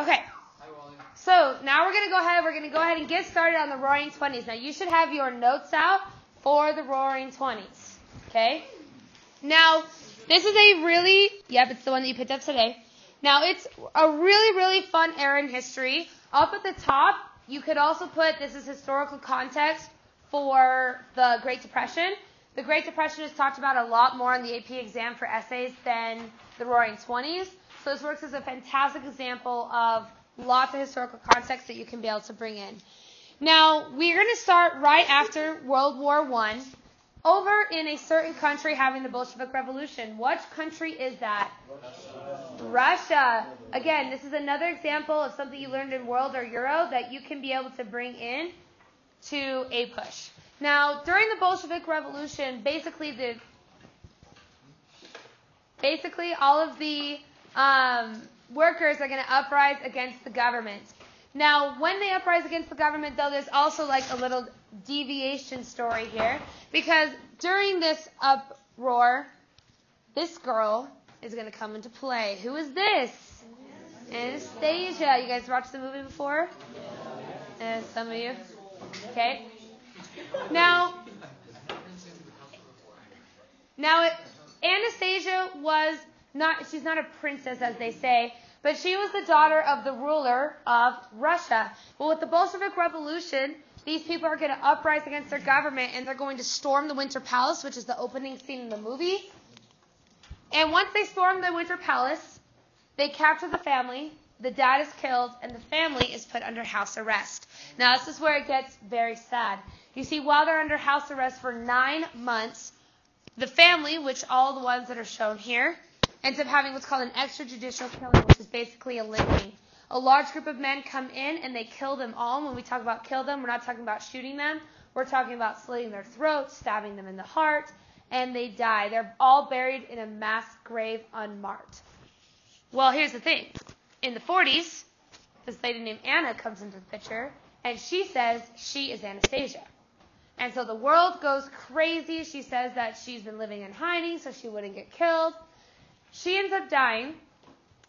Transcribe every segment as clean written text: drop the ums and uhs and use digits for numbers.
Okay. So now we're going to go ahead and get started on the Roaring 20s. Now you should have your notes out for the Roaring 20s. Okay? Now, this is it's the one that you picked up today. Now, it's a really, really fun era in history. Up at the top, you could also put, this is historical context for the Great Depression. The Great Depression is talked about a lot more on the AP exam for essays than the Roaring 20s. So this works as a fantastic example of lots of historical context that you can be able to bring in. Now, we're going to start right after World War I, over in a certain country having the Bolshevik Revolution. Which country is that? Russia. Again, this is another example of something you learned in World or Euro that you can be able to bring in to a push. Now, during the Bolshevik Revolution, basically all of the workers are going to uprise against the government. Now, when they uprise against the government, though, there's also like a little deviation story here, because during this uproar, this girl is going to come into play. Who is this? Anastasia. You guys watched the movie before? Some of you? Okay. Now, Anastasia she's not a princess, as they say, but she was the daughter of the ruler of Russia. Well, with the Bolshevik Revolution, these people are going to uprise against their government, and they're going to storm the Winter Palace, which is the opening scene in the movie. And once they storm the Winter Palace, they capture the family, the dad is killed, and the family is put under house arrest. Now, this is where it gets very sad. You see, while they're under house arrest for 9 months, the family, which all the ones that are shown here, ends up having what's called an extrajudicial killing, which is basically a lynching. A large group of men come in and they kill them all. When we talk about kill them, we're not talking about shooting them. We're talking about slitting their throats, stabbing them in the heart, and they die. They're all buried in a mass grave unmarked. Well, here's the thing. In the 40s, this lady named Anna comes into the picture, and she says she is Anastasia. And so the world goes crazy. She says that she's been living in hiding so she wouldn't get killed. She ends up dying.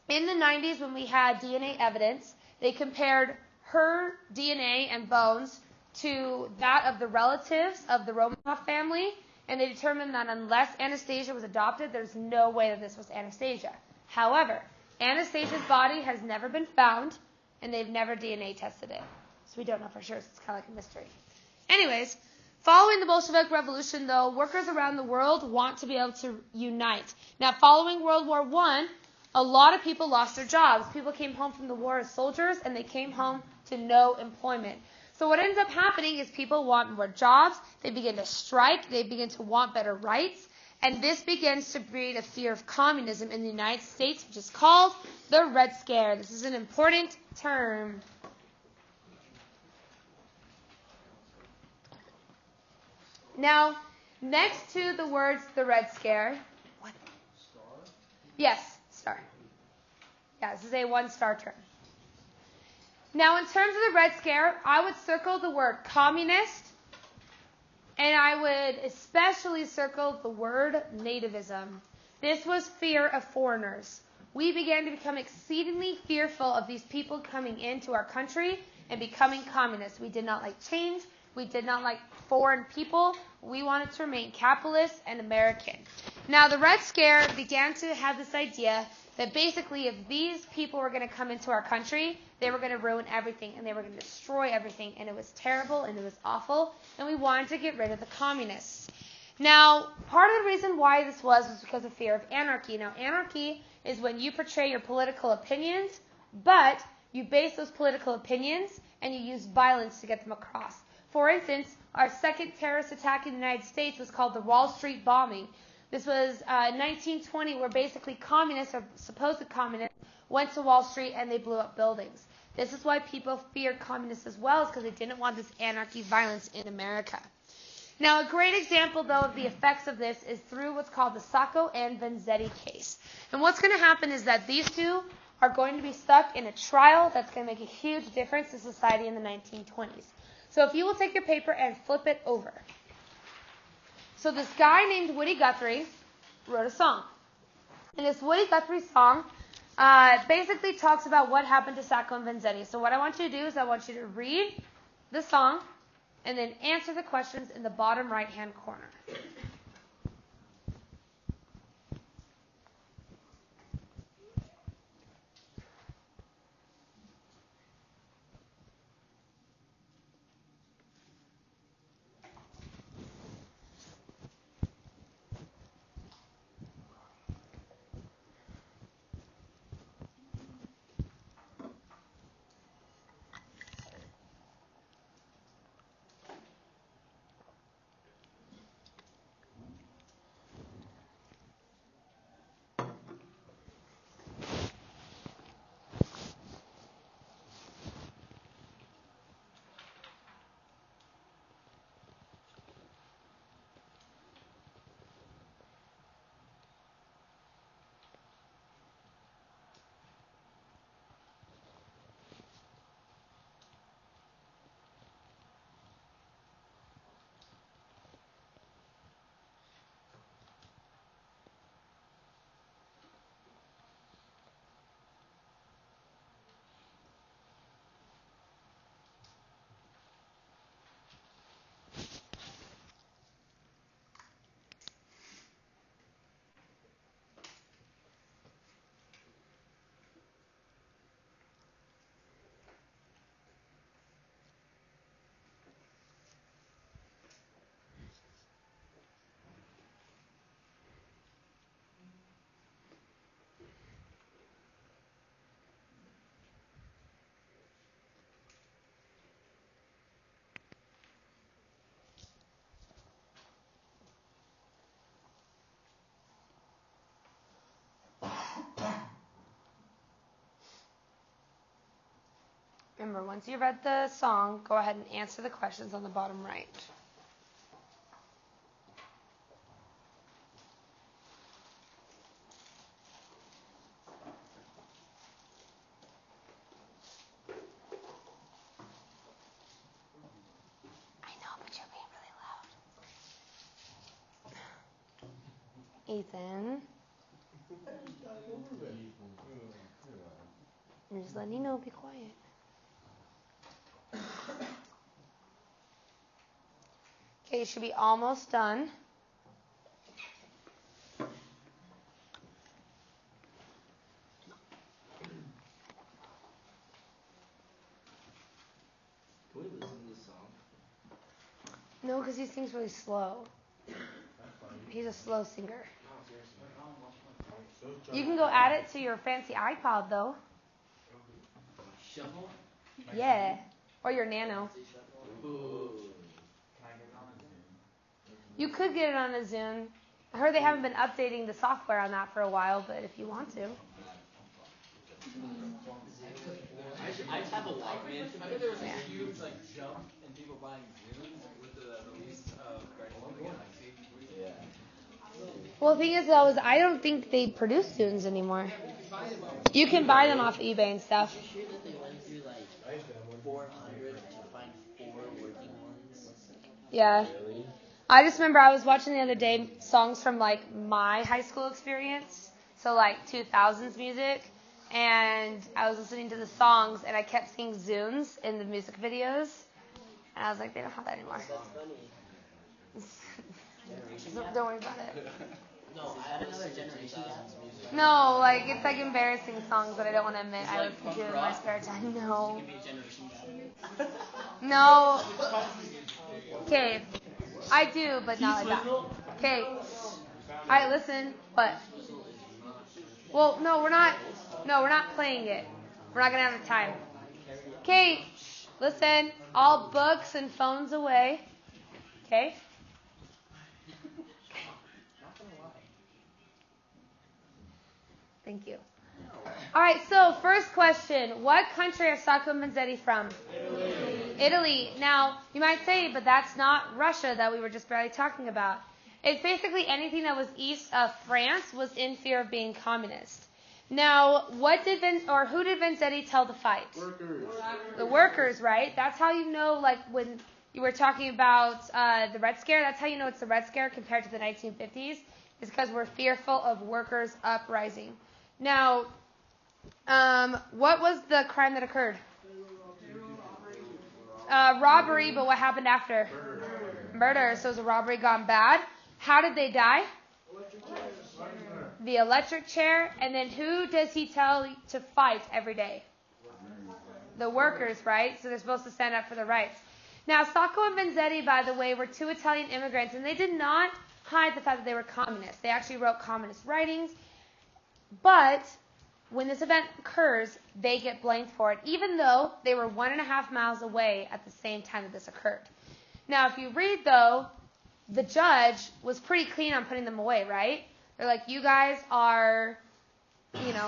In the 90s, when we had DNA evidence, they compared her DNA and bones to that of the relatives of the Romanov family, and they determined that unless Anastasia was adopted, there's no way that this was Anastasia. However, Anastasia's body has never been found, and they've never DNA tested it. So we don't know for sure. So it's kind of like a mystery. Anyways, following the Bolshevik Revolution, though, workers around the world want to be able to unite. Now, following World War I, a lot of people lost their jobs. People came home from the war as soldiers, and they came home to no employment. So what ends up happening is people want more jobs. They begin to strike. They begin to want better rights. And this begins to breed a fear of communism in the United States, which is called the Red Scare. This is an important term. Now, next to the words the Red Scare. What? Star? Yes, star. Yeah, this is a 1-star term. Now, in terms of the Red Scare, I would circle the word communist, and I would especially circle the word nativism. This was fear of foreigners. We began to become exceedingly fearful of these people coming into our country and becoming communists. We did not like change. We did not like foreign people. We wanted to remain capitalist and American. Now, the Red Scare began to have this idea that basically if these people were going to come into our country, they were going to ruin everything, and they were going to destroy everything, and it was terrible, and it was awful, and we wanted to get rid of the communists. Now, part of the reason why this was because of fear of anarchy. Now, anarchy is when you portray your political opinions, but you base those political opinions, and you use violence to get them across. For instance, our second terrorist attack in the United States was called the Wall Street bombing. This was 1920, where basically communists, or supposed communists, went to Wall Street and they blew up buildings. This is why people feared communists as well, is because they didn't want this anarchy violence in America. Now, a great example, though, of the effects of this is through what's called the Sacco and Vanzetti case. And what's going to happen is that these two are going to be stuck in a trial that's going to make a huge difference to society in the 1920s. So if you will take your paper and flip it over. So this guy named Woody Guthrie wrote a song. And this Woody Guthrie song basically talks about what happened to Sacco and Vanzetti. So what I want you to do is I want you to read the song and then answer the questions in the bottom right-hand corner. Remember, once you read the song, go ahead and answer the questions on the bottom right. I know, but you're being really loud. Ethan. I'm just letting you know, be quiet. Okay, you should be almost done. Can we listen to this song? No, because he sings really slow. He's a slow singer. No, seriously. You can go add it to your fancy iPod, though. Shuffle? Yeah. Or your Nano. Ooh. You could get it on a Zune. I heard they haven't been updating the software on that for a while, but if you want to. I just have a Walkman. I bet there was a huge jump in people buying Zunes with the release of Guardians of the Galaxy. Yeah. Well, the thing is, though, is I don't think they produce Zunes anymore. You can buy them off eBay and stuff. Did you hear that they went through 400 to find 4 working ones? Yeah. Really? I just remember I was watching the other day songs from my high school experience, so 2000s music, and I was listening to the songs and I kept seeing Zunes in the music videos, and I was like, they don't have that anymore. That's funny. Don't worry about it. No, I had another generation gap. No, it's embarrassing songs that I don't want to admit I listen to in my spare time. No. No. Okay. I do, but not like that. Okay. Alright, listen. What? Well, no, we're not playing it. We're not gonna have the time. Okay, listen. All books and phones away. Okay? Thank you. Alright, so first question. What country are Sacco and Vanzetti from? Italy. Now, you might say, but that's not Russia that we were just barely talking about. It's basically anything that was east of France was in fear of being communist. Now, who did Vanzetti tell to fight? Workers. The workers, right? That's how you know, when you were talking about the Red Scare, that's how you know it's the Red Scare compared to the 1950s, is because we're fearful of workers' uprising. Now, What was the crime that occurred? Robbery, but what happened after? Murder. So it was a robbery gone bad. How did they die? The electric chair. And then who does he tell to fight every day? The workers, right? So they're supposed to stand up for their rights. Now, Sacco and Vanzetti, by the way, were two Italian immigrants, and they did not hide the fact that they were communists. They actually wrote communist writings. But when this event occurs, they get blamed for it, even though they were 1.5 miles away at the same time that this occurred. Now, if you read, though, the judge was pretty clean on putting them away, right? They're like, you guys are,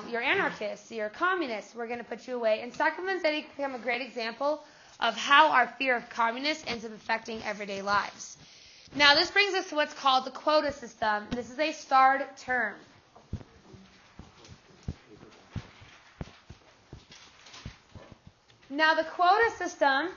you're anarchists, you're communists, we're going to put you away. And Sacco and Vanzetti become a great example of how our fear of communists ends up affecting everyday lives. Now, this brings us to what's called the quota system. This is a starred term. Now, the quota system,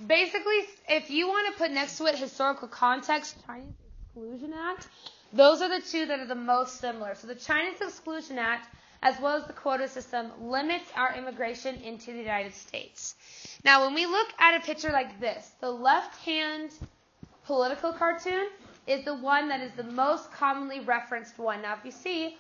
basically, if you want to put next to it historical context, Chinese Exclusion Act, those are the two that are the most similar. So the Chinese Exclusion Act, as well as the quota system, limits our immigration into the United States. Now, when we look at a picture like this, the left-hand political cartoon is the one that is the most commonly referenced one. Now, if you see,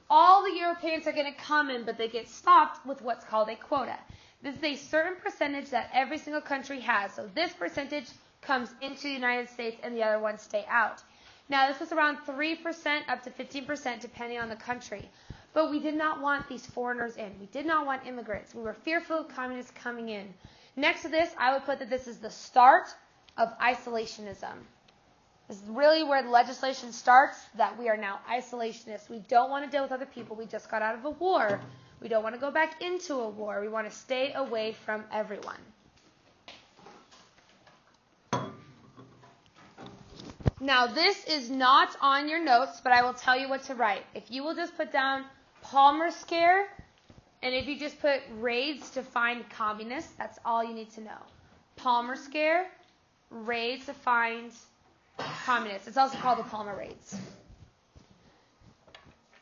all the Europeans are going to come in, but they get stopped with what's called a quota. This is a certain percentage that every single country has. So this percentage comes into the United States and the other ones stay out. Now, this was around 3% up to 15% depending on the country. But we did not want these foreigners in. We did not want immigrants. We were fearful of communists coming in. Next to this, I would put that this is the start of isolationism. This is really where the legislation starts, that we are now isolationists. We don't want to deal with other people. We just got out of a war. We don't want to go back into a war. We want to stay away from everyone. Now, this is not on your notes, but I will tell you what to write. If you will just put down Palmer Scare, and if you just put raids to find communists, that's all you need to know. Palmer Scare, raids to find communists. It's also called the Palmer Raids.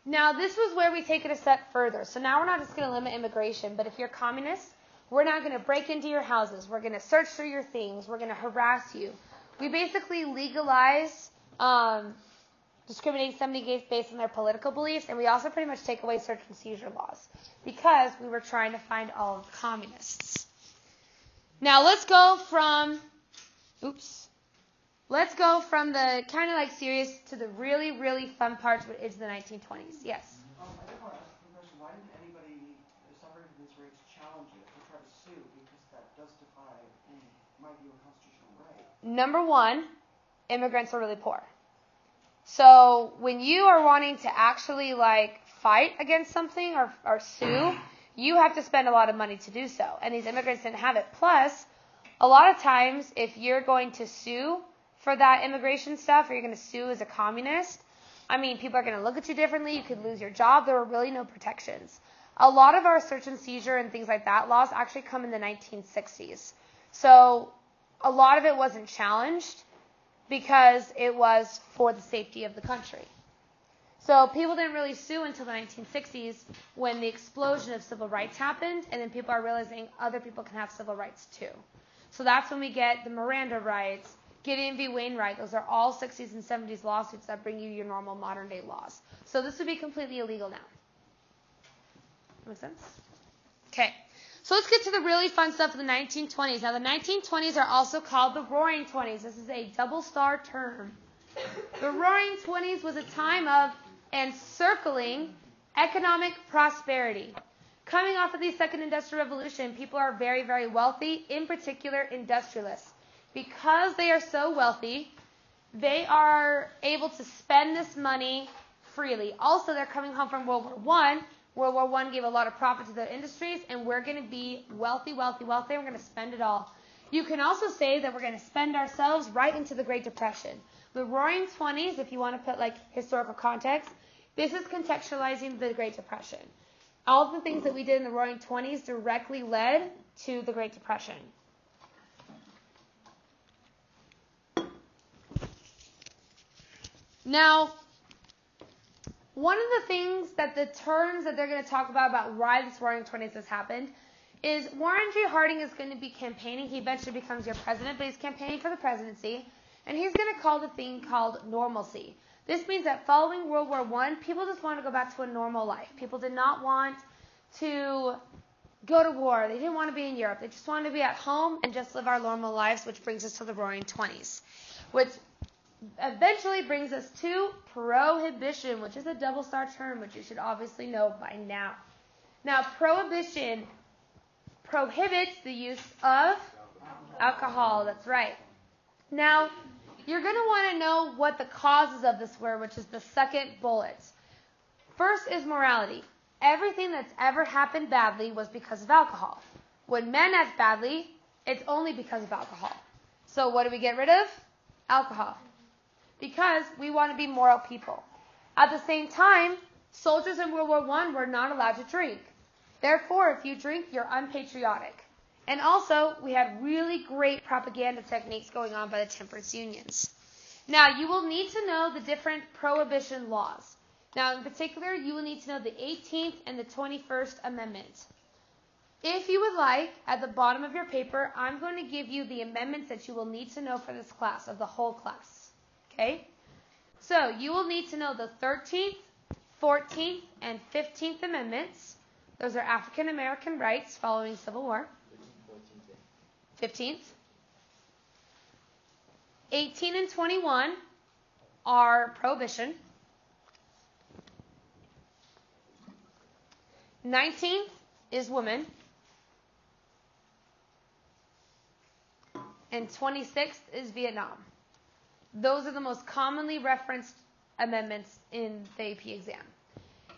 Now, this was where we take it a step further. So now we're not just going to limit immigration, but if you're communist, we're not going to break into your houses. We're going to search through your things. We're going to harass you. We basically legalize discriminating somebody based on their political beliefs, and we also pretty much take away search and seizure laws because we were trying to find all of the communists. Now, let's go from the kind of like serious to the really, really fun parts, which is the 1920s. Yes? I just want to ask a question. Why didn't anybody suffering from these raids challenge it or try to sue? Because that does defy, in my view, a constitutional right. Number one, immigrants are really poor. So when you are wanting to actually fight against something or sue, you have to spend a lot of money to do so. And these immigrants didn't have it. Plus, a lot of times, if you're going to sue for that immigration stuff, or you're going to sue as a communist, people are going to look at you differently. You could lose your job. There were really no protections. A lot of our search and seizure and things like that laws actually come in the 1960s. So a lot of it wasn't challenged because it was for the safety of the country. So people didn't really sue until the 1960s when the explosion of civil rights happened, and then people are realizing other people can have civil rights too. So that's when we get the Miranda rights, Gideon v. Wainwright. Those are all 60s and 70s lawsuits that bring you your normal modern day laws. So this would be completely illegal now. Make sense? Okay. So let's get to the really fun stuff of the 1920s. Now, the 1920s are also called the Roaring Twenties. This is a double star term. The Roaring Twenties was a time of encircling economic prosperity. Coming off of the Second Industrial Revolution, people are very, very wealthy, in particular industrialists. Because they are so wealthy, they are able to spend this money freely. Also, they're coming home from World War I. World War I gave a lot of profit to their industries, and we're going to be wealthy, wealthy, wealthy. We're going to spend it all. You can also say that we're going to spend ourselves right into the Great Depression. The Roaring Twenties, if you want to put historical context, this is contextualizing the Great Depression. All of the things that we did in the Roaring Twenties directly led to the Great Depression. Now, one of the things that the terms that they're going to talk about why this Roaring 20s has happened is Warren G. Harding is going to be campaigning. He eventually becomes your president, but he's campaigning for the presidency. And he's going to call the thing called normalcy. This means that following World War I, people just want to go back to a normal life. People did not want to go to war. They didn't want to be in Europe. They just wanted to be at home and just live our normal lives, which brings us to the Roaring 20s, which eventually brings us to prohibition, which is a double-star term, which you should obviously know by now. Now, prohibition prohibits the use of alcohol. That's right. Now, you're going to want to know what the causes of this were, which is the second bullet. First is morality. Everything that's ever happened badly was because of alcohol. When men act badly, it's only because of alcohol. So what do we get rid of? Alcohol. Because we want to be moral people. At the same time, soldiers in World War I were not allowed to drink. Therefore, if you drink, you're unpatriotic. And also, we had really great propaganda techniques going on by the temperance unions. Now, you will need to know the different prohibition laws. Now, in particular, you will need to know the 18th and the 21st Amendment. If you would like, at the bottom of your paper, I'm going to give you the amendments that you will need to know for this class, of the whole class. Okay? So, you will need to know the 13th, 14th, and 15th Amendments. Those are African American rights following Civil War. 15th. 18 and 21 are prohibition. 19th is women. And 26th is Vietnam. Those are the most commonly referenced amendments in the AP exam.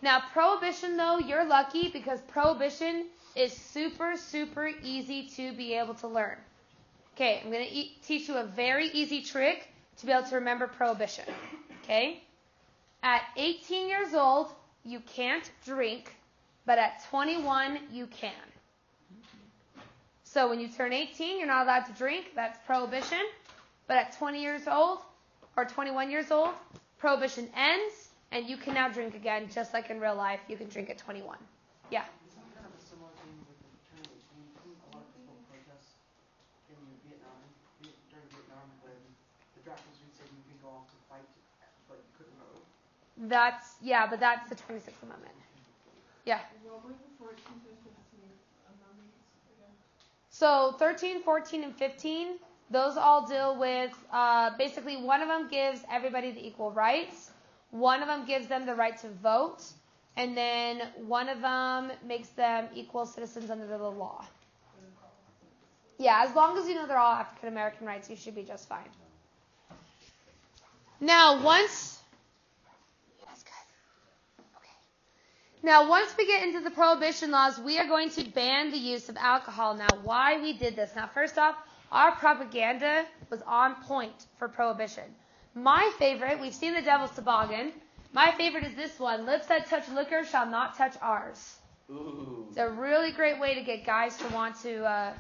Now, prohibition, though, you're lucky because prohibition is super, super easy to be able to learn. Okay, I'm going to teach you a very easy trick to be able to remember prohibition. Okay? At 18 years old, you can't drink, but at 21, you can. So when you turn 18, you're not allowed to drink. That's prohibition. But at 20 years old, or 21 years old, prohibition ends, and you can now drink again, just like in real life. You can drink at 21. Yeah? It's kind of a similar thing with the turn 18. Didn't a lot of people protest in Vietnam, during Vietnam, when the draft was said you could go off to fight, but you couldn't vote? But that's the 26th Amendment. Yeah? What were the 14th and 15th amendments again? So 13, 14, and 15, those all deal with, basically one of them gives everybody the equal rights. One of them gives them the right to vote. And then one of them makes them equal citizens under the law. Yeah, as long as you know they're all African American rights, you should be just fine. Now, once we get into the prohibition laws, we are going to ban the use of alcohol. Now, why we did this? Now, first off, our propaganda was on point for prohibition. My favorite, we've seen the Devil's Toboggan. My favorite is this one. Lips that touch liquor shall not touch ours. Ooh. It's a really great way to get guys to want to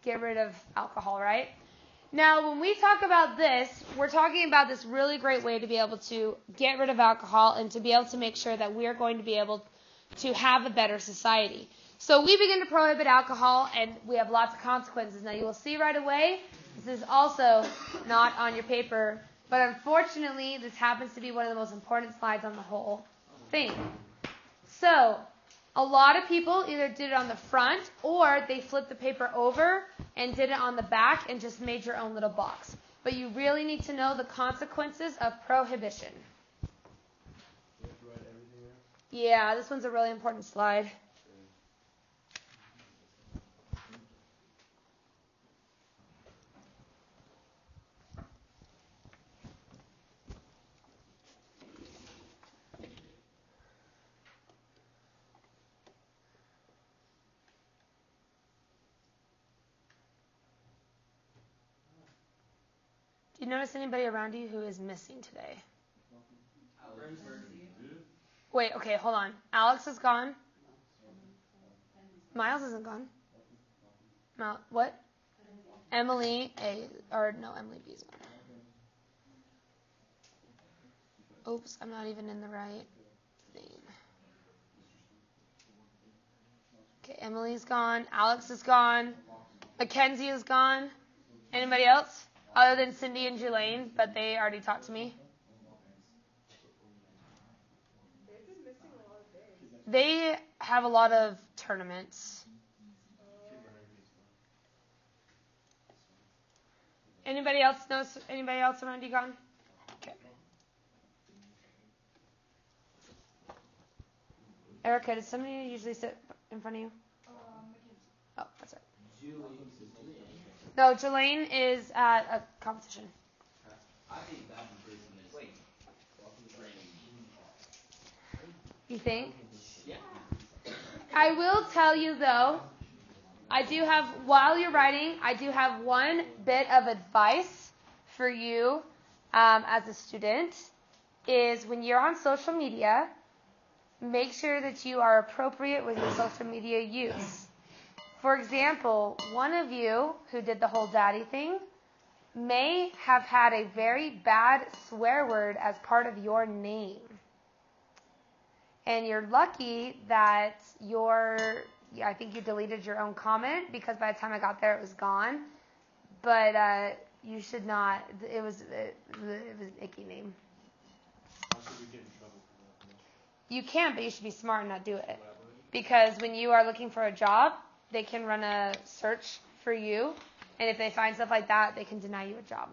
get rid of alcohol, right? Now, when we talk about this, we're talking about this really great way to be able to get rid of alcohol and to be able to make sure that we're going to be able to have a better society. So we begin to prohibit alcohol, and we have lots of consequences. Now, you will see right away, this is also not on your paper, but unfortunately, this happens to be one of the most important slides on the whole thing. So, a lot of people either did it on the front, or they flipped the paper over and did it on the back and just made your own little box. But you really need to know the consequences of prohibition. You have to write everything there? Yeah, this one's a really important slide. Do you notice anybody around you who is missing today? Wait, okay, hold on. Alex is gone. Miles isn't gone. What? Emily Emily B's gone. Oops, I'm not even in the right. name? Okay, Emily's gone. Alex is gone. Mackenzie is gone. Anybody else? Other than Cindy and Jelaine, but they already talked to me. They've been missing a lot of days. They have a lot of tournaments. Anybody else knows? Anybody else around you gone? Okay. Erica, does somebody usually sit in front of you? Oh, that's right. No, Jelaine is at a competition. I think that person is training. You think? Yeah. I will tell you though, while you're writing, I do have one bit of advice for you as a student, is when you're on social media, make sure that you are appropriate with your social media use. For example, one of you who did the whole daddy thing may have had a very bad swear word as part of your name. And you're lucky that I think you deleted your own comment, because by the time I got there it was gone. But you should not. It was an icky name. How should we get in trouble for that? You can, but you should be smart and not do it. Because when you are looking for a job, they can run a search for you. And if they find stuff like that, they can deny you a job.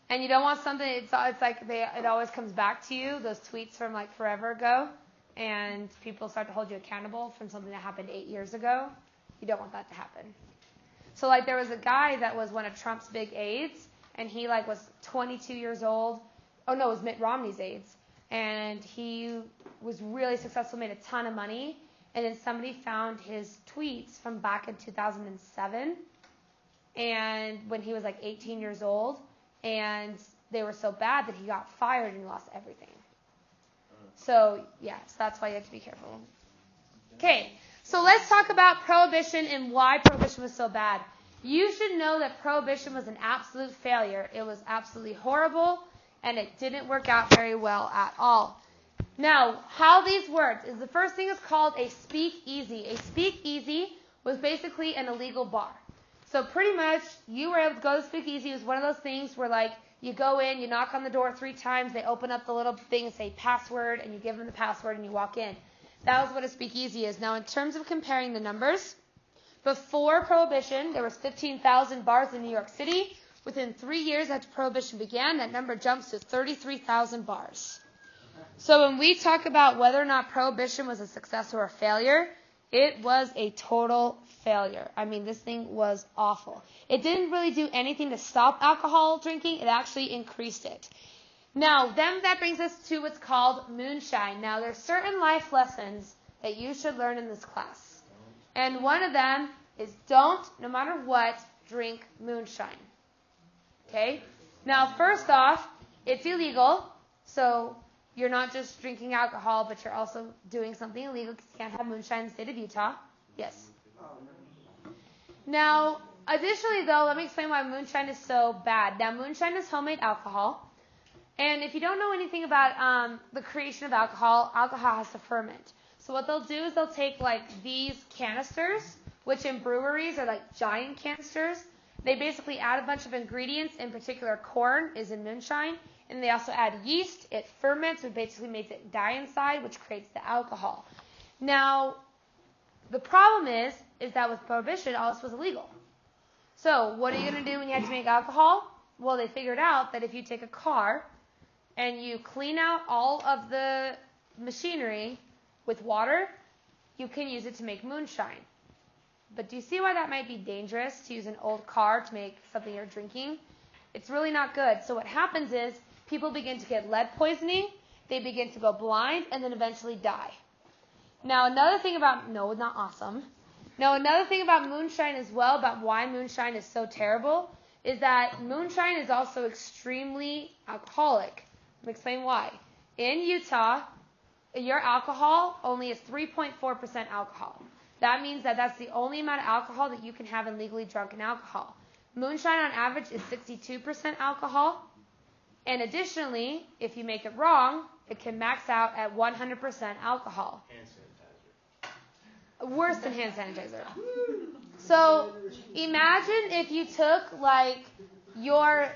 And you don't want something, it's like it always comes back to you, those tweets from like forever ago. And people start to hold you accountable from something that happened 8 years ago. You don't want that to happen. So like there was a guy that was one of Trump's big aides. And he like was 22 years old. Oh no, it was Mitt Romney's aides. And he was really successful, made a ton of money. And then somebody found his tweets from back in 2007. And when he was like 18 years old. And they were so bad that he got fired and lost everything. So, yes, that's why you have to be careful. Okay, so let's talk about Prohibition and why Prohibition was so bad. You should know that Prohibition was an absolute failure. It was absolutely horrible, and it didn't work out very well at all. Now, how these worked is the first thing is called a speakeasy. A speakeasy was basically an illegal bar. So pretty much, you were able to go to speakeasy. It was one of those things where, like, you go in, you knock on the door 3 times, they open up the little thing and say password, and you give them the password and you walk in. That was what a speakeasy is. Now, in terms of comparing the numbers, before Prohibition, there was 15,000 bars in New York City. Within 3 years after Prohibition began, that number jumps to 33,000 bars. So when we talk about whether or not Prohibition was a success or a failure, it was a total failure. I mean, this thing was awful. It didn't really do anything to stop alcohol drinking. It actually increased it. Now, then that brings us to what's called moonshine. Now, there's certain life lessons that you should learn in this class. And one of them is don't, no matter what, drink moonshine. Okay? Now, first off, it's illegal. So you're not just drinking alcohol, but you're also doing something illegal because you can't have moonshine in the state of Utah. Yes? Now, additionally, though, let me explain why moonshine is so bad. Now, moonshine is homemade alcohol. And if you don't know anything about the creation of alcohol, alcohol has to ferment. So what they'll do is they'll take, like, these canisters, which in breweries are like giant canisters. They basically add a bunch of ingredients. In particular, corn is in moonshine. And they also add yeast. It ferments, which basically makes it die inside, which creates the alcohol. Now, the problem is that with Prohibition, all this was illegal. So what are you going to do when you have to make alcohol? Well, they figured out that if you take a car and you clean out all of the machinery with water, you can use it to make moonshine. But do you see why that might be dangerous, to use an old car to make something you're drinking? It's really not good. So what happens is people begin to get lead poisoning, they begin to go blind, and then eventually die. Now, another thing about moonshine as well, about why moonshine is so terrible, is that moonshine is also extremely alcoholic. Let me explain why. In Utah, your alcohol only is 3.4% alcohol. That means that that's the only amount of alcohol that you can have in legally drunken alcohol. Moonshine on average is 62% alcohol. And additionally, if you make it wrong, it can max out at 100% alcohol. Hand sanitizer. Worse than hand sanitizer. So imagine if you took your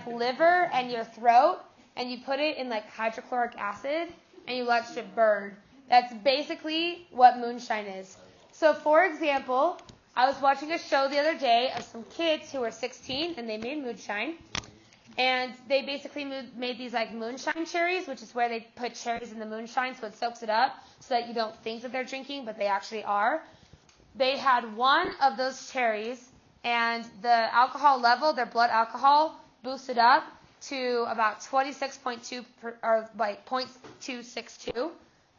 liver and your throat and you put it in hydrochloric acid and you let it burn. That's basically what moonshine is. So for example, I was watching a show the other day of some kids who were 16 and they made moonshine. And they basically made these moonshine cherries, which is where they put cherries in the moonshine so it soaks it up so that you don't think that they're drinking, but they actually are. They had one of those cherries, and the alcohol level, their blood alcohol, boosted up to about 26.2 or 0.262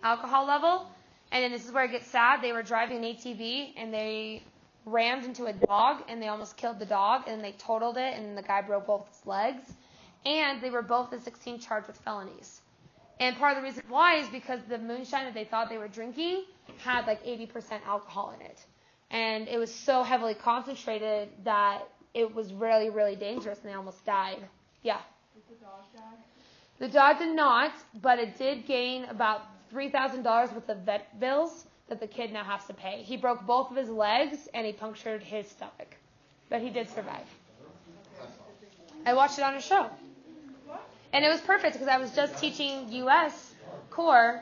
alcohol level. And then this is where it gets sad. They were driving an ATV and they rammed into a dog and they almost killed the dog, and they totaled it, and the guy broke both his legs. And they were both at 16 charged with felonies. And part of the reason why is because the moonshine that they thought they were drinking had 80% alcohol in it. And it was so heavily concentrated that it was really, really dangerous, and they almost died. Yeah? Did the dog die? The dog did not, but it did gain about $3,000 worth of vet bills that the kid now has to pay. He broke both of his legs, and he punctured his stomach. But he did survive. I watched it on a show. And it was perfect because I was just teaching U.S. core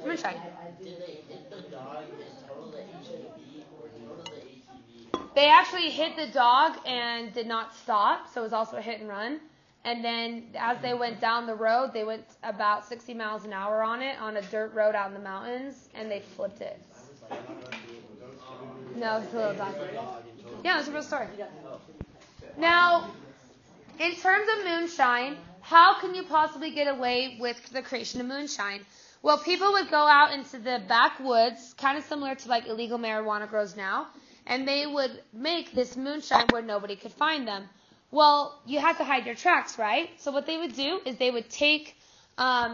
moonshine. Did they hit the dog and total the ATV, or total the ATV? They actually hit the dog and did not stop, so it was also a hit and run. And then as they went down the road, they went about 60 miles an hour on it, on a dirt road out in the mountains, and they flipped it. No, it's a little dog. Yeah, it's a real story. Now, in terms of moonshine, how can you possibly get away with the creation of moonshine? Well, people would go out into the backwoods, kind of similar to illegal marijuana grows now, and they would make this moonshine where nobody could find them. Well, you have to hide your tracks, right? So what they would do is they would take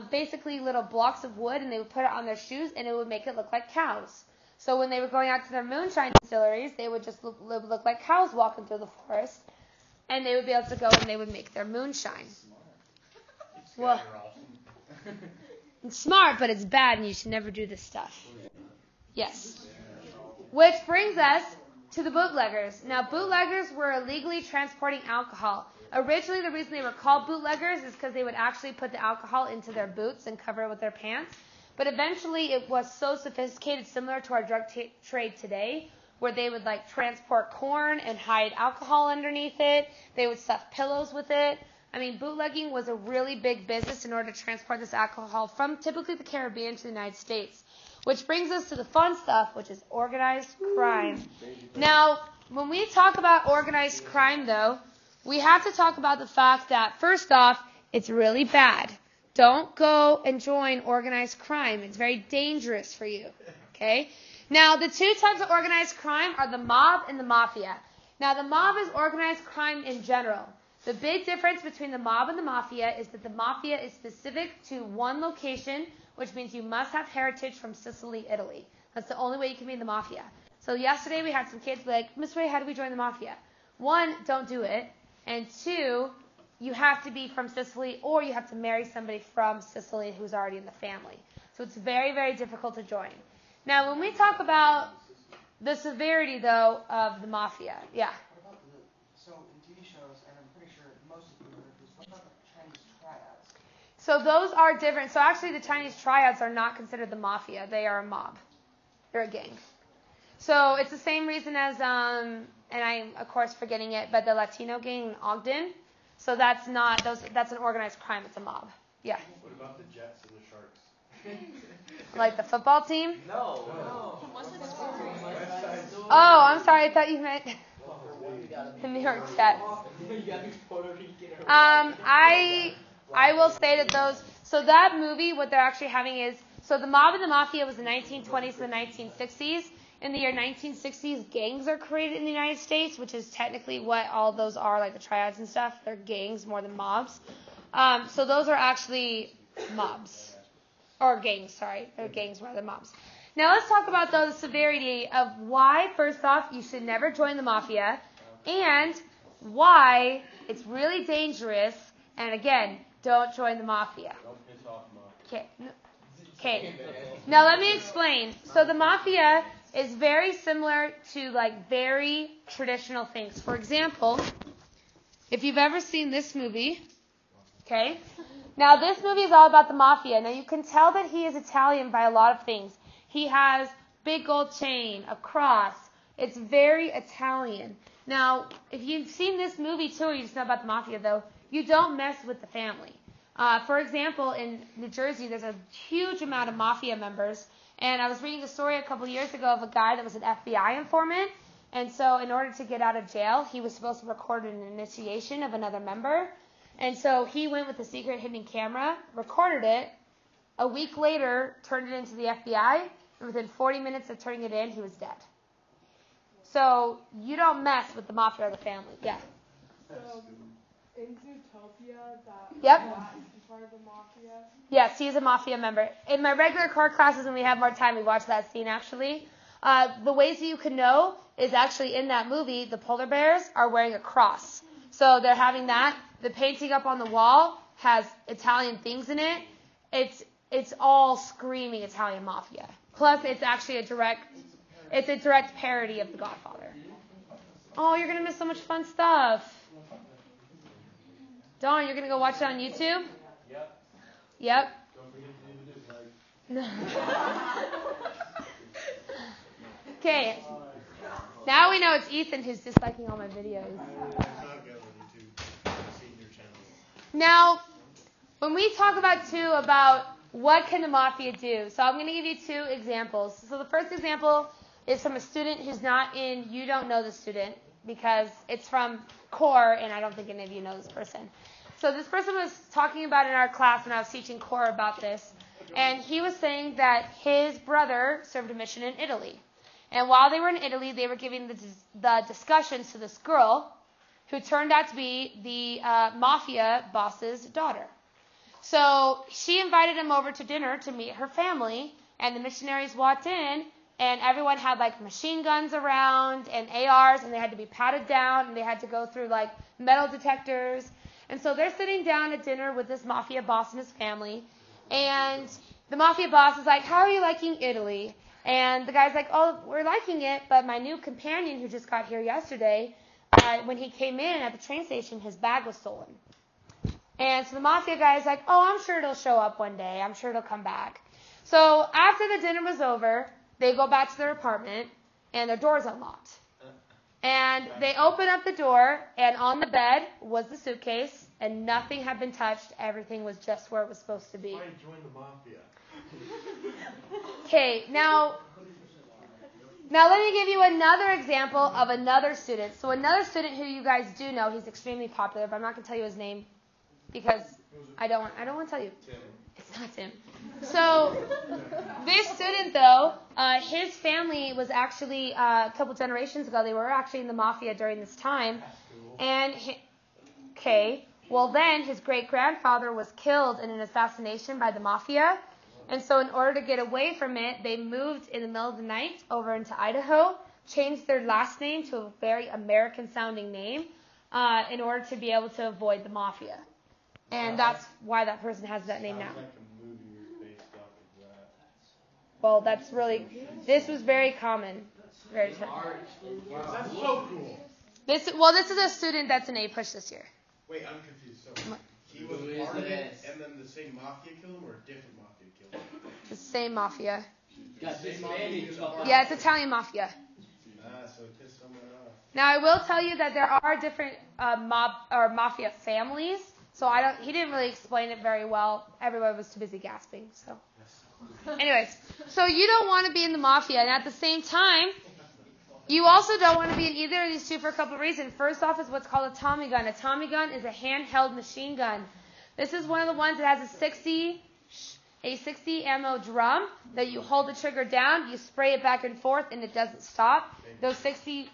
basically little blocks of wood and they would put it on their shoes, and it would make it look like cows. So when they were going out to their moonshine distilleries, they would just look like cows walking through the forest, and they would be able to go and they would make their moonshine. Well, it's smart, but it's bad, and you should never do this stuff. Yes. Which brings us to the bootleggers. Now, bootleggers were illegally transporting alcohol. Originally, the reason they were called bootleggers is because they would actually put the alcohol into their boots and cover it with their pants. But eventually, it was so sophisticated, similar to our drug trade today, where they would transport corn and hide alcohol underneath it. They would stuff pillows with it. I mean, bootlegging was a really big business in order to transport this alcohol from typically the Caribbean to the United States. Which brings us to the fun stuff, which is organized crime. Now, when we talk about organized crime, though, we have to talk about the fact that, first off, it's really bad. Don't go and join organized crime. It's very dangerous for you. Okay? Now, the two types of organized crime are the mob and the mafia. Now, the mob is organized crime in general. The big difference between the mob and the mafia is that the mafia is specific to one location, which means you must have heritage from Sicily, Italy. That's the only way you can be in the mafia. So yesterday we had some kids be like, Miss Ray, how do we join the mafia? One, don't do it. And two, you have to be from Sicily, or you have to marry somebody from Sicily who's already in the family. So it's very, very difficult to join. Now, when we talk about the severity, though, of the mafia, yeah. What about so in TV shows, and I'm pretty sure most of the movies, what about the Chinese triads? So those are different. So actually the Chinese triads are not considered the mafia. They are a mob. They're a gang. So it's the same reason as, and I'm, of course, forgetting it, but the Latino gang in Ogden. So that's an organized crime. It's a mob. Yeah. What about the Jets and the Sharks? Like the football team? No. Oh, I'm sorry. I thought you meant the New York Jets. I will say that so that movie, what they're actually having is, so the mob and the mafia was the 1920s to the 1960s. In the year 1960s, gangs are created in the United States, which is technically what all those are, like the triads and stuff. They're gangs more than mobs. So those are actually mobs. Or gangs, sorry. They're gangs rather than mobs. Now let's talk about, though, the severity of why, first off, you should never join the mafia, and why it's really dangerous, and again, don't join the mafia. Don't piss off Okay. Now let me explain. So the mafia is very similar to like very traditional things. For example, if you've ever seen this movie, okay? Now this movie is all about the mafia. Now you can tell that he is Italian by a lot of things. He has big gold chain, a cross. It's very Italian. Now, if you've seen this movie too, or you just know about the mafia though, you don't mess with the family. For example, in New Jersey, there's a huge amount of mafia members. And I was reading a story a couple years ago of a guy that was an FBI informant. And so in order to get out of jail, he was supposed to record an initiation of another member. And so he went with a secret hidden camera, recorded it. A week later, turned it into the FBI. And within 40 minutes of turning it in, he was dead. So you don't mess with the mafia or the family. Yeah. So, in Zootopia, that Yep. is part of the mafia. Yes, he's a mafia member. In my regular core classes, when we have more time, we watch that scene actually. The ways that you can know is actually in that movie, the polar bears are wearing a cross. So they're having that. The painting up on the wall has Italian things in it. It's all screaming Italian mafia. Plus, it's actually a direct parody of The Godfather. Oh, you're going to miss so much fun stuff. Dawn, you're going to go watch it on YouTube? Yep. Don't forget to do the like. Okay. Now we know it's Ethan who's disliking all my videos. It's not good on YouTube. I've seen your channel. Now, when we talk about what can the mafia do, so I'm going to give you two examples. So the first example is from a student who's not in, you don't know the student, because it's from core, and I don't think any of you know this person. So this person was talking about in our class when I was teaching core about this, and he was saying that his brother served a mission in Italy. And while they were in Italy, they were giving the discussions to this girl who turned out to be the mafia boss's daughter. So she invited him over to dinner to meet her family, and the missionaries walked in, and everyone had like machine guns around and ARs, and they had to be patted down, and they had to go through like metal detectors. And so they're sitting down at dinner with this mafia boss and his family, and the mafia boss is like, "How are you liking Italy?" And the guy's like, "Oh, we're liking it, but my new companion who just got here yesterday, when he came in at the train station, his bag was stolen." And so the mafia guy is like, "Oh, I'm sure it'll show up one day. I'm sure it'll come back." So after the dinner was over, they go back to their apartment, and their door's unlocked. And they open up the door, and on the bed was the suitcase, and nothing had been touched. Everything was just where it was supposed to be. Why join the mafia? Okay, now let me give you another example of another student. So another student who you guys do know, he's extremely popular, but I'm not going to tell you his name because I don't want to tell you. Tim. It's not Tim. So this student, though, his family was actually a couple generations ago. They were actually in the mafia during this time, and then his great-grandfather was killed in an assassination by the mafia. And so in order to get away from it, they moved in the middle of the night over into Idaho, changed their last name to a very American-sounding name in order to be able to avoid the mafia. And that's why that person has that name now. Sounds like a movie based off of that. Well, this was very common. Very That's so cool. This is a student that's an A-push this year. Wait, I'm confused. So he was part of it, and then the same mafia killed him, or a different mafia killed him? The same mafia. Got disbanded. Yeah, it's Italian mafia. So it pissed someone off. Now, I will tell you that there are different mafia families. So he didn't really explain it very well. Everybody was too busy gasping. So, anyways, so you don't want to be in the mafia, and at the same time, you also don't want to be in either of these two for a couple of reasons. First off is what's called a Tommy gun. A Tommy gun is a handheld machine gun. This is one of the ones that has a 60 ammo drum that you hold the trigger down, you spray it back and forth, and it doesn't stop. Those 60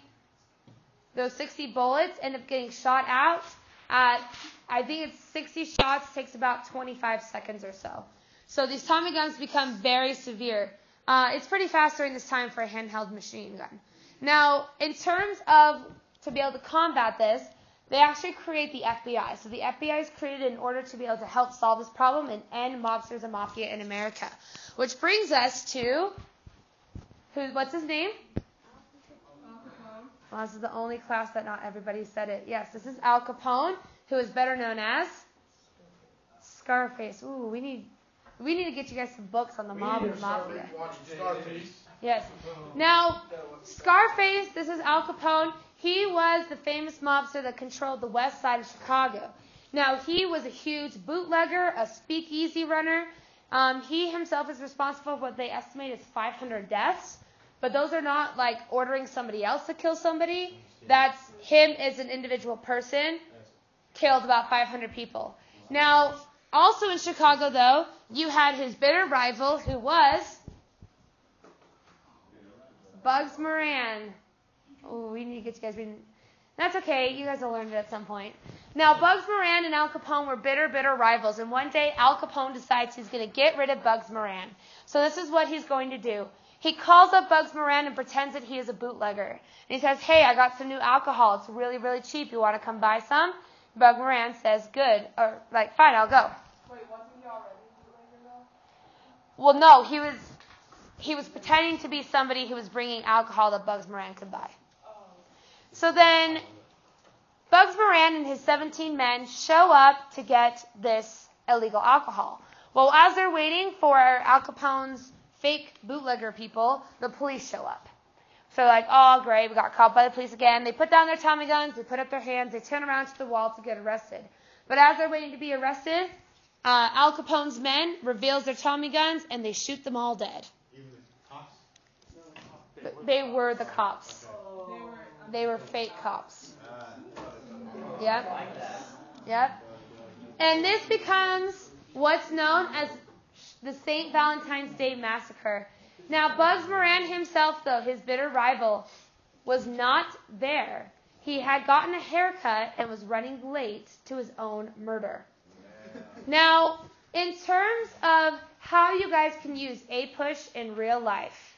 bullets end up getting shot out at, I think it's 60 shots, takes about 25 seconds or so. So these Tommy guns become very severe. It's pretty fast during this time for a handheld machine gun. Now, in terms of to be able to combat this, they actually create the FBI. So the FBI is created in order to be able to help solve this problem and end mobsters and mafia in America. Which brings us to, what's his name? Well, this is the only class that not everybody said it. Yes, this is Al Capone, who is better known as Scarface. Ooh, we need to get you guys some books on the mob and the mafia. Yes. Now, Scarface, this is Al Capone. He was the famous mobster that controlled the west side of Chicago. Now, he was a huge bootlegger, a speakeasy runner. He himself is responsible for what they estimate is 500 deaths. But those are not like ordering somebody else to kill somebody. That's him as an individual person killed about 500 people. Now, also in Chicago, though, you had his bitter rival who was Bugs Moran. Oh, we need to get you guys reading. That's okay. You guys will learn it at some point. Now, Bugs Moran and Al Capone were bitter rivals. And one day, Al Capone decides he's going to get rid of Bugs Moran. So this is what he's going to do. He calls up Bugs Moran and pretends that he is a bootlegger. And he says, hey, I got some new alcohol. It's really, really cheap. You want to come buy some? Bugs Moran says, good. Or, fine, I'll go. Wait, wasn't he already a bootlegger though? Well, no, he was pretending to be somebody who was bringing alcohol that Bugs Moran could buy. So then, Bugs Moran and his 17 men show up to get this illegal alcohol. Well, as they're waiting for Al Capone's fake bootlegger people, the police show up. So oh great, we got caught by the police again. They put down their Tommy guns, they put up their hands, they turn around to the wall to get arrested. But as they're waiting to be arrested, Al Capone's men reveals their Tommy guns and they shoot them all dead. Even the cops? They were the cops. They were fake cops. Yep. And this becomes what's known as the St. Valentine's Day Massacre. Now, Bugs Moran himself, though, his bitter rival, was not there. He had gotten a haircut and was running late to his own murder. Now, in terms of how you guys can use a push in real life.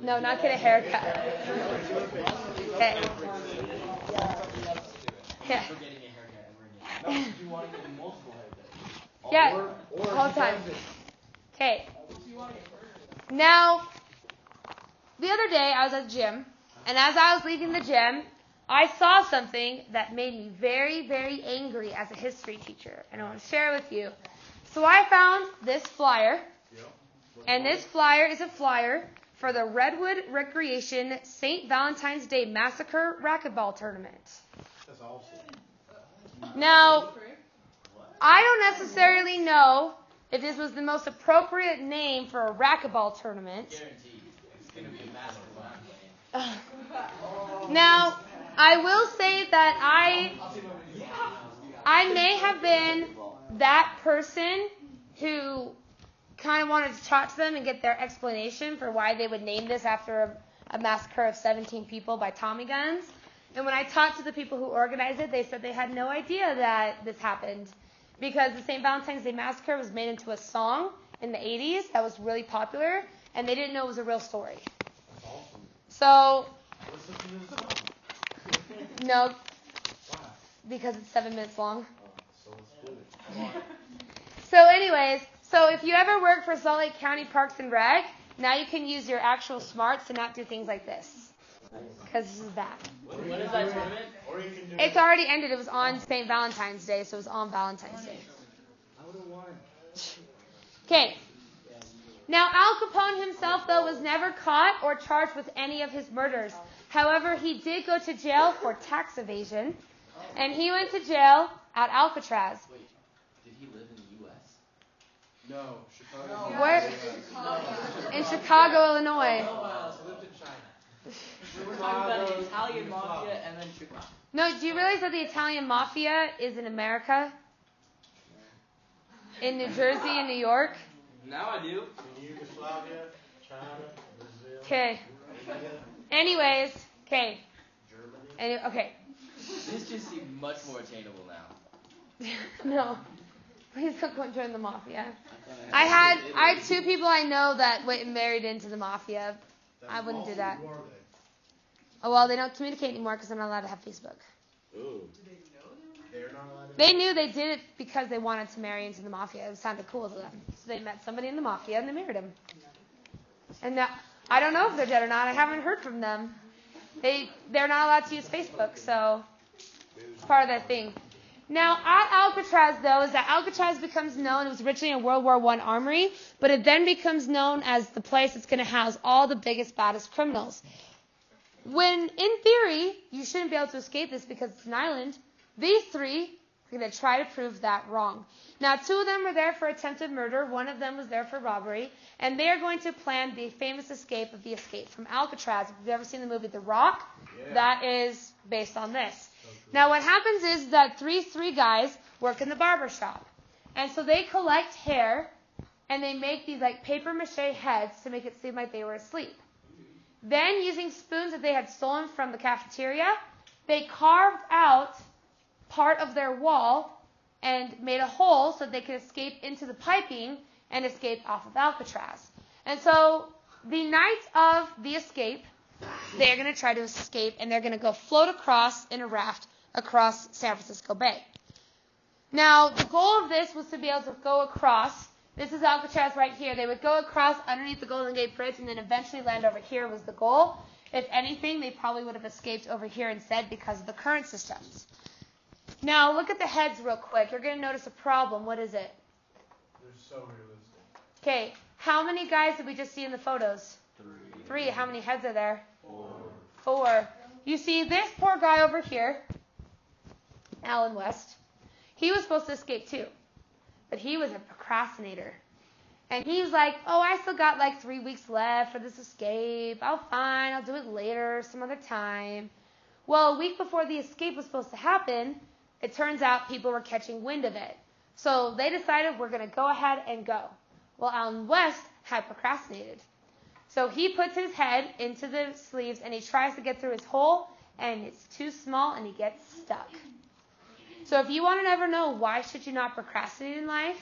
No, not get a haircut. Okay. Yeah. Yeah, all the time. Okay. Now, the other day I was at the gym, and as I was leaving the gym, I saw something that made me very, very angry as a history teacher, and I want to share it with you. So I found this flyer, and this flyer is a flyer for the Redwood Recreation St. Valentine's Day Massacre Racquetball Tournament. That's awesome. Now, I don't necessarily know if this was the most appropriate name for a racquetball tournament. Guaranteed. It's going to be a massive one. Now, I will say that I may have been that person who kind of wanted to talk to them and get their explanation for why they would name this after a massacre of 17 people by Tommy guns. And when I talked to the people who organized it, they said they had no idea that this happened because the St. Valentine's Day Massacre was made into a song in the 80s that was really popular, and they didn't know it was a real story. That's awesome. So, Listen to this song. no, Why? because it's 7 minutes long. So let's do it. Come on. So anyways, so if you ever work for Salt Lake County Parks and Rec, now you can use your actual smarts to not do things like this. Because this is bad. When is that tournament? Or you can do It's already ended. It was on St. Valentine's Day, so it was on Valentine's Day. I would have won. Okay. Now, Al Capone himself, though, was never caught or charged with any of his murders. However, he did go to jail for tax evasion, and he went to jail at Alcatraz. Wait, did he live in the U.S.? No, Chicago. Where? In Chicago, Illinois. He lived in China. We're talking about the Italian mafia and then Chicago. No, do you realize that the Italian mafia is in America? In New Jersey and New York? Now I do. In Yugoslavia, China, Brazil. Okay. India, Anyways, okay. Germany. Okay. This just seems much more attainable now. No. Please don't go and join the mafia. I had 2 people I know that went and married into the mafia. I wouldn't do that. Who are they? Oh, well, they don't communicate anymore because they're not allowed to have Facebook. Ooh. Do they know They're not allowed to. They knew they did it because they wanted to marry into the mafia. It sounded cool to them. So they met somebody in the mafia and they married him. And now, I don't know if they're dead or not. I haven't heard from them. They're not allowed to use Facebook, so it's part of their thing. Now, at Alcatraz, though, is that Alcatraz becomes known, it was originally a World War I armory, but it then becomes known as the place that's going to house all the biggest, baddest criminals. When, in theory, you shouldn't be able to escape this because it's an island, these three are going to try to prove that wrong. Now, 2 of them were there for attempted murder, 1 of them was there for robbery, and they are going to plan the famous escape of the Escape from Alcatraz. If you've ever seen the movie The Rock, that is based on this. Now, what happens is that three guys work in the barber shop. And so they collect hair, and they make these like paper mache heads to make it seem like they were asleep. Then, using spoons that they had stolen from the cafeteria, they carved out part of their wall and made a hole so they could escape into the piping and escape off of Alcatraz. And so, the night of the escape, they're going to try to escape, and they're going to go float across in a raft across San Francisco Bay. Now, the goal of this was to be able to go across. This is Alcatraz right here. They would go across underneath the Golden Gate Bridge and then eventually land over here was the goal. If anything, they probably would have escaped over here instead because of the current systems. Now, look at the heads real quick. You're going to notice a problem. What is it? They're so realistic. Okay, how many guys did we just see in the photos? 3. How many heads are there? 4. You see this poor guy over here, Alan West. He was supposed to escape too, but he was a procrastinator. And he was like, oh, I still got like 3 weeks left for this escape. I'll do it later, some other time. Well, a week before the escape was supposed to happen, it turns out people were catching wind of it. So they decided we're going to go ahead and go. Well, Alan West had procrastinated. So he puts his head into the sleeves and he tries to get through his hole, and it's too small and he gets stuck. So if you want to never know why should you not procrastinate in life,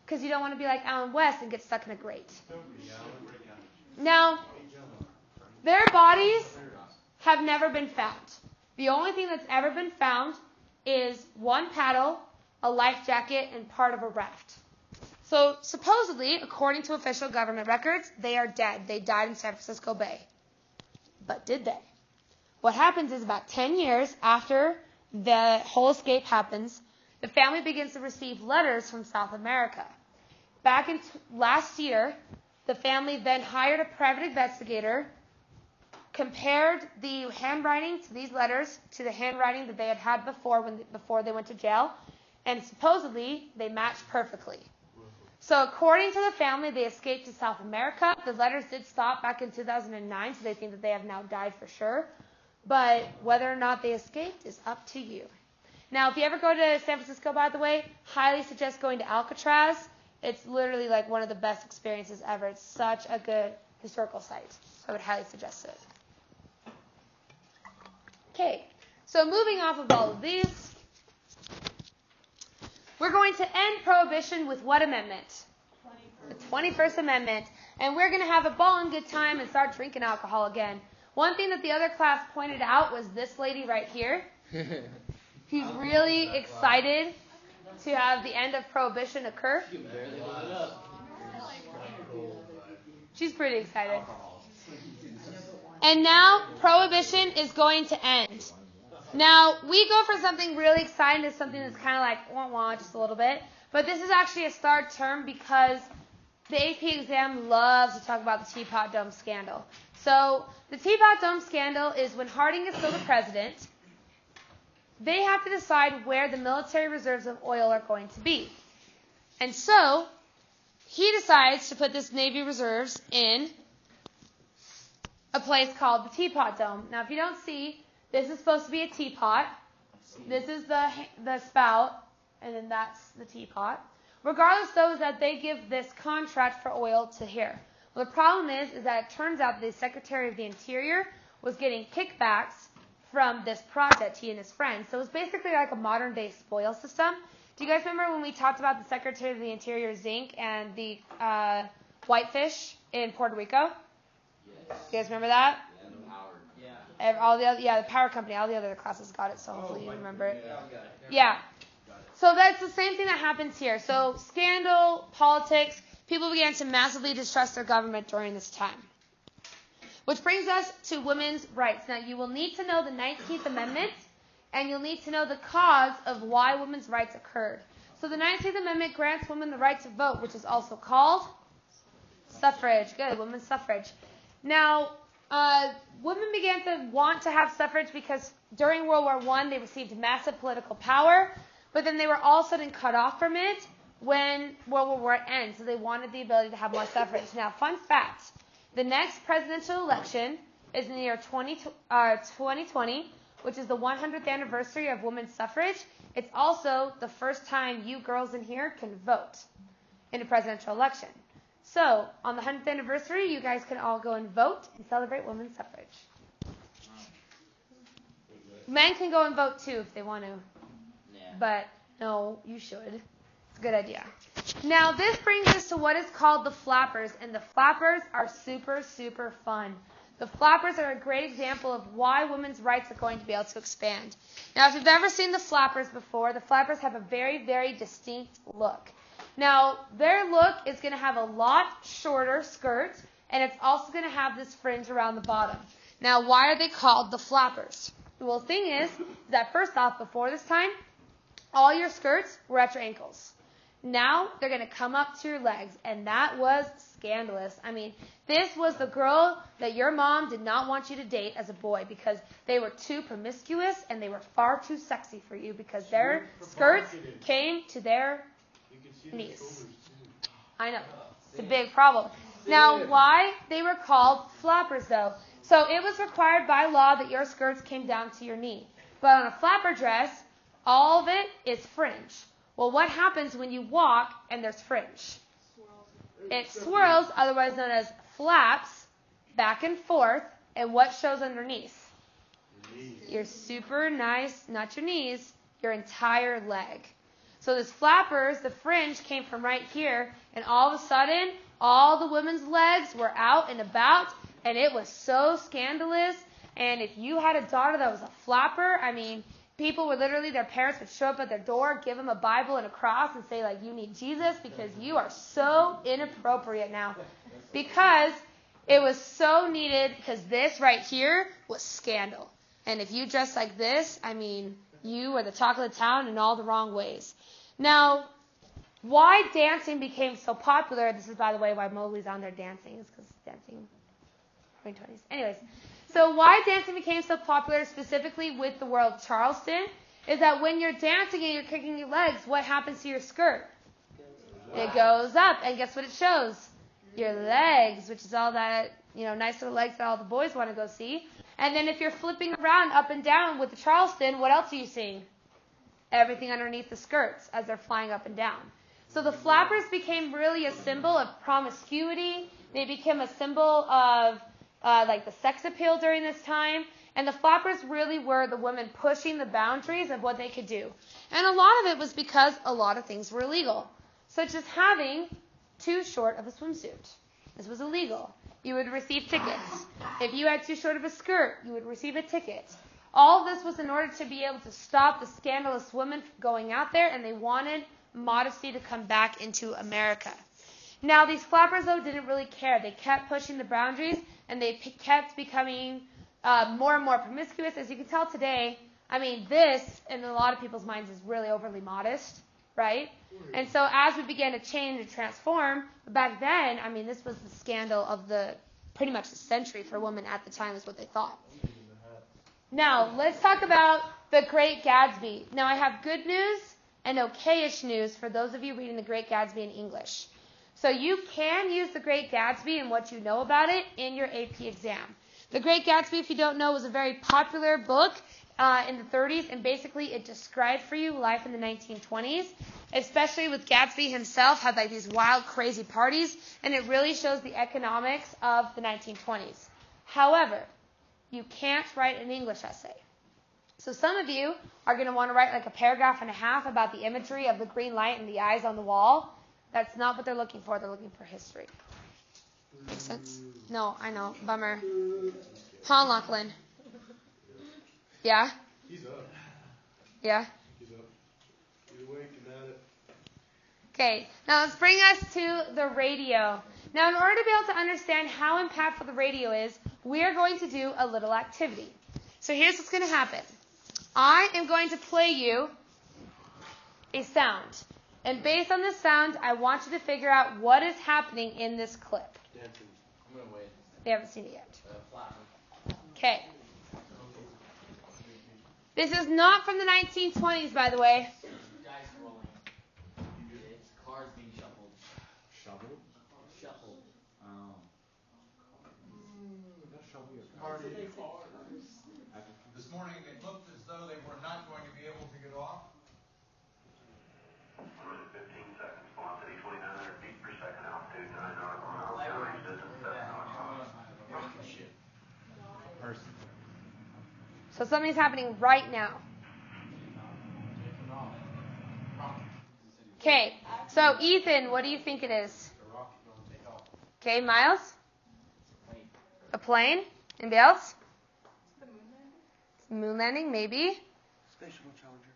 because you don't want to be like Alan West and get stuck in a grate. Now, their bodies have never been found. The only thing that's ever been found is 1 paddle, a life jacket, and part of a raft. So supposedly, according to official government records, they are dead. They died in San Francisco Bay. But did they? What happens is about 10 years after the whole escape happens, the family begins to receive letters from South America. Back in last year, the family then hired a private investigator, compared the handwriting to these letters to the handwriting that they had had before they went to jail, and supposedly they matched perfectly. So according to the family, they escaped to South America. The letters did stop back in 2009, so they think that they have now died for sure. But whether or not they escaped is up to you. Now, if you ever go to San Francisco, by the way, highly suggest going to Alcatraz. It's literally like one of the best experiences ever. It's such a good historical site. So I would highly suggest it. Okay, so moving off of all of these, we're going to end Prohibition with what amendment? The 21st Amendment. And we're going to have a ball and good time and start drinking alcohol again. One thing that the other class pointed out was this lady right here. He's really excited to have the end of Prohibition occur. She's pretty excited. And now Prohibition is going to end. Now, we go for something really exciting to something that's kind of like, wah-wah, just a little bit. But this is actually a starred term because the AP exam loves to talk about the Teapot Dome scandal. So, the Teapot Dome scandal is when Harding is still the president, they have to decide where the military reserves of oil are going to be. And so, he decides to put this Navy reserves in a place called the Teapot Dome. Now, if you don't see, this is supposed to be a teapot. This is the spout, and then that's the teapot. Regardless, though, is that they give this contract for oil to here. Well, the problem is that it turns out the Secretary of the Interior was getting kickbacks from this project, he and his friends. So it was basically like a modern-day spoil system. Do you guys remember when we talked about the Secretary of the Interior, zinc, and the whitefish in Puerto Rico? Yes. You guys remember that? Yeah. All the other, the power company, all the other classes got it, so hopefully you remember it. Yeah. Yeah. So that's the same thing that happens here. So scandal, politics, people began to massively distrust their government during this time. Which brings us to women's rights. Now you will need to know the 19th Amendment, and you'll need to know the cause of why women's rights occurred. So the 19th Amendment grants women the right to vote, which is also called suffrage. Good, women's suffrage. Now, women began to want to have suffrage because during World War I, they received massive political power, but then they were all of a sudden cut off from it when World War I ends. So they wanted the ability to have more suffrage. Now, fun fact, the next presidential election is in the year 2020, which is the 100th anniversary of women's suffrage. It's also the first time you girls in here can vote in a presidential election. So, on the 100th anniversary, you guys can all go and vote and celebrate women's suffrage. Men can go and vote too if they want to. Yeah. But, no, you should. It's a good idea. Now, this brings us to what is called the flappers. And the flappers are super, super fun. The flappers are a great example of why women's rights are going to be able to expand. Now, if you've ever seen the flappers before, the flappers have a very, very distinct look. Now, their look is going to have a lot shorter skirt, and it's also going to have this fringe around the bottom. Now, why are they called the flappers? Well, the thing is that first off, before this time, all your skirts were at your ankles. Now, they're going to come up to your legs, and that was scandalous. I mean, this was the girl that your mom did not want you to date as a boy because they were too promiscuous and they were far too sexy for you because their skirts came to their knees. I know. It's a big problem. Now, why they were called flappers, though? So it was required by law that your skirts came down to your knee. But on a flapper dress, all of it is fringe. Well, what happens when you walk and there's fringe? It swirls, otherwise known as flaps, back and forth, and what shows underneath? Your super nice, not your knees, your entire leg. So this flappers, the fringe came from right here, and all of a sudden, all the women's legs were out and about, and it was so scandalous. And if you had a daughter that was a flapper, I mean, people would literally, their parents would show up at their door, give them a Bible and a cross, and say, like, you need Jesus because you are so inappropriate now. Because it was so needed, because this right here was scandal. And if you dress like this, I mean, you were the talk of the town in all the wrong ways. Now, why dancing became so popular, this is, by the way, why Mowgli's on there dancing, is because dancing, 2020s. Anyways, so why dancing became so popular, specifically with the world of Charleston, is that when you're dancing and you're kicking your legs, what happens to your skirt? It goes up, and guess what it shows? Your legs, which is all that, nice little legs that all the boys want to go see. And then if you're flipping around up and down with the Charleston, what else are you seeing? Everything underneath the skirts as they're flying up and down. So the flappers became really a symbol of promiscuity. They became a symbol of like the sex appeal during this time. And the flappers really were the women pushing the boundaries of what they could do. And a lot of it was because a lot of things were illegal, such as having too short of a swimsuit. This was illegal. You would receive tickets. If you had too short of a skirt, you would receive a ticket. All of this was in order to be able to stop the scandalous women from going out there, and they wanted modesty to come back into America. Now, these flappers, though, didn't really care. They kept pushing the boundaries, and they kept becoming more and more promiscuous. As you can tell today, I mean, this, in a lot of people's minds, is really overly modest, right? And so as we began to change and transform, back then, I mean, this was the scandal of pretty much the century for women at the time is what they thought. Now, let's talk about The Great Gatsby. Now, I have good news and okayish news for those of you reading The Great Gatsby in English. So you can use The Great Gatsby and what you know about it in your AP exam. The Great Gatsby, if you don't know, was a very popular book in the 30s, and basically it described for you life in the 1920s, especially with Gatsby himself, had like these wild, crazy parties, and it really shows the economics of the 1920s. However, you can't write an English essay. So some of you are going to want to write like a paragraph and a half about the imagery of the green light and the eyes on the wall. That's not what they're looking for. They're looking for history. Make sense? No, I know. Bummer. Huh, Lachlan? Yeah? He's up. Yeah? He's up. He's awake and at it. Okay, now let's bring us to the radio. Now, in order to be able to understand how impactful the radio is, we are going to do a little activity. So here's what's going to happen. I am going to play you a sound. And based on this sound, I want you to figure out what is happening in this clip. Dancing. I'm going to wait. They haven't seen it yet. Flat. Okay. This is not from the 1920s, by the way. Dice rolling. It's cards being shuffled. Shovel? Shuffled. Oh. Not shovel your Party. This morning, it looked as though they were not going to be able to get off. 115 seconds. Velocity 2,900 feet per second. Altitude 9 nautical miles. Range distance 7 nautical miles. person. So something's happening right now. Okay, so Ethan, what do you think it is? Okay, Miles? A plane? Anybody else? Moon landing, maybe. Space Shuttle Challenger.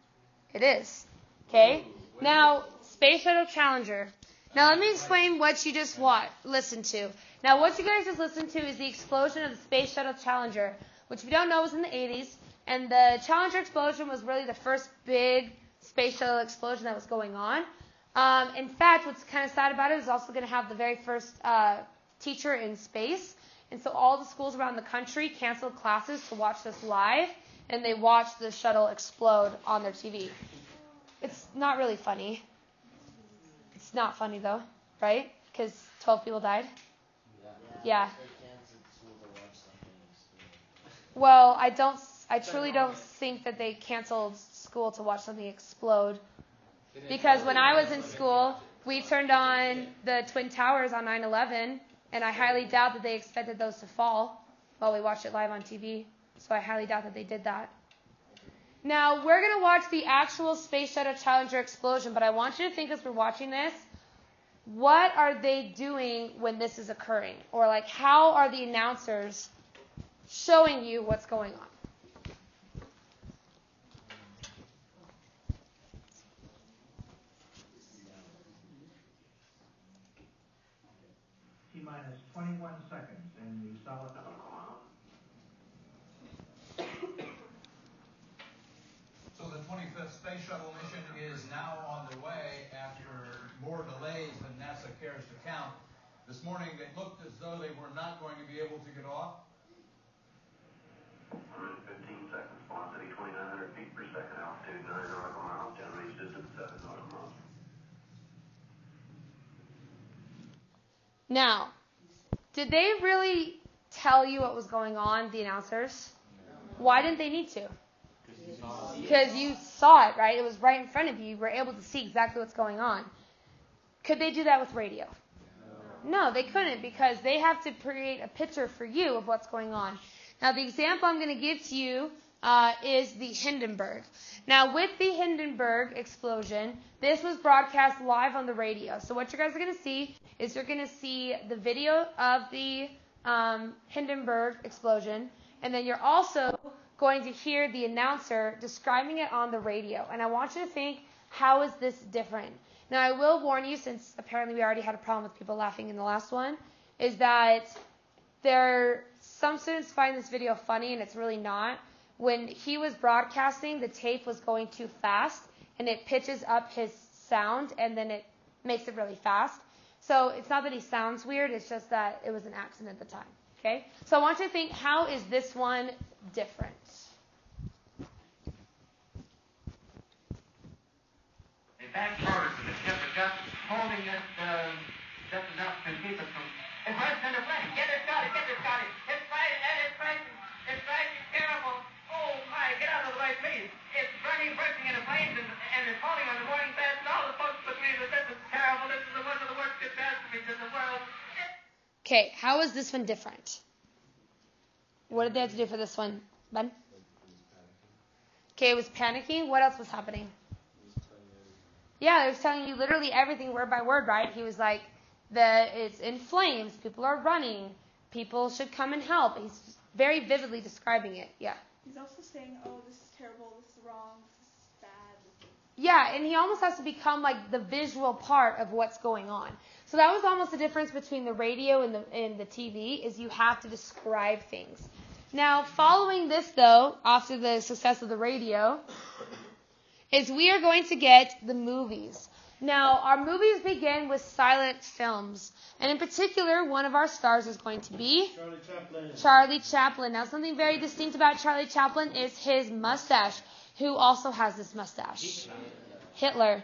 It is. Okay. Now, Space Shuttle Challenger. Now, let me explain what you just listened to. Now, what you guys just listened to is the explosion of the Space Shuttle Challenger, which, if you don't know, was in the 80s. And the Challenger explosion was really the first big space shuttle explosion that was going on. In fact, what's kind of sad about it is also going to have the very first teacher in space. And so all the schools around the country canceled classes to watch this live, and they watched the shuttle explode on their TV. It's not really funny. It's not funny, though, right? Because 12 people died? Yeah. Well, I truly don't think that they canceled school to watch something explode. Because when I was in school, we turned on the Twin Towers on 9/11, and I highly doubt that they expected those to fall while we watched it live on TV. So I highly doubt that they did that. Now, we're going to watch the actual Space Shuttle Challenger explosion, but I want you to think as we're watching this, what are they doing when this is occurring? Or, like, how are the announcers showing you what's going on? T-minus 21 seconds in the solid. So the 25th Space Shuttle mission is now on the way after more delays than NASA cares to count. This morning, it looked as though they were not going to be able to get off. 115 seconds. Velocity 2,900 feet per second. Altitude 9 nautical miles. Range distance 7 nautical miles. Now, did they really tell you what was going on, the announcers? Why didn't they need to? Because you saw it, right? It was right in front of you. You were able to see exactly what's going on. Could they do that with radio? No, they couldn't, because they have to create a picture for you of what's going on. Now, the example I'm going to give to you is the Hindenburg. Now, with the Hindenburg explosion, this was broadcast live on the radio. So what you guys are going to see is you're going to see the video of the Hindenburg explosion, and then you're also going to hear the announcer describing it on the radio. And I want you to think, how is this different? Now, I will warn you, since apparently we already had a problem with people laughing in the last one, is that some students find this video funny, and it's really not. When he was broadcasting, the tape was going too fast, and it pitches up his sound, and then it makes it really fast. So it's not that he sounds weird, it's just that it was an accident at the time. Okay? So I want you to think, how is this one different? The back quarters of the ship are just holding it just enough to keep it from... It's right in the plane. Get it, Scotty. It's right, it's terrible. Oh, my, get out of the way, please. It's bursting in the planes, and it's falling on the morning fast, and all the folks believe that this is terrible. This is one of the worst catastrophes in the world. Okay, how is this one different? What did they have to do for this one, Ben? Okay, it was panicking. What else was happening? Yeah, they was telling you literally everything word by word, right? He was like, it's in flames, people are running, people should come and help. He's very vividly describing it. Yeah. He's also saying, oh, this is terrible, this is wrong, this is bad. Yeah, and he almost has to become like the visual part of what's going on. So that was almost the difference between the radio and the TV, is you have to describe things. Now, following this, though, after the success of the radio, is we are going to get the movies. Now, our movies begin with silent films. And in particular, one of our stars is going to be Charlie Chaplin. Now, something very distinct about Charlie Chaplin is his mustache. Who also has this mustache? Hitler.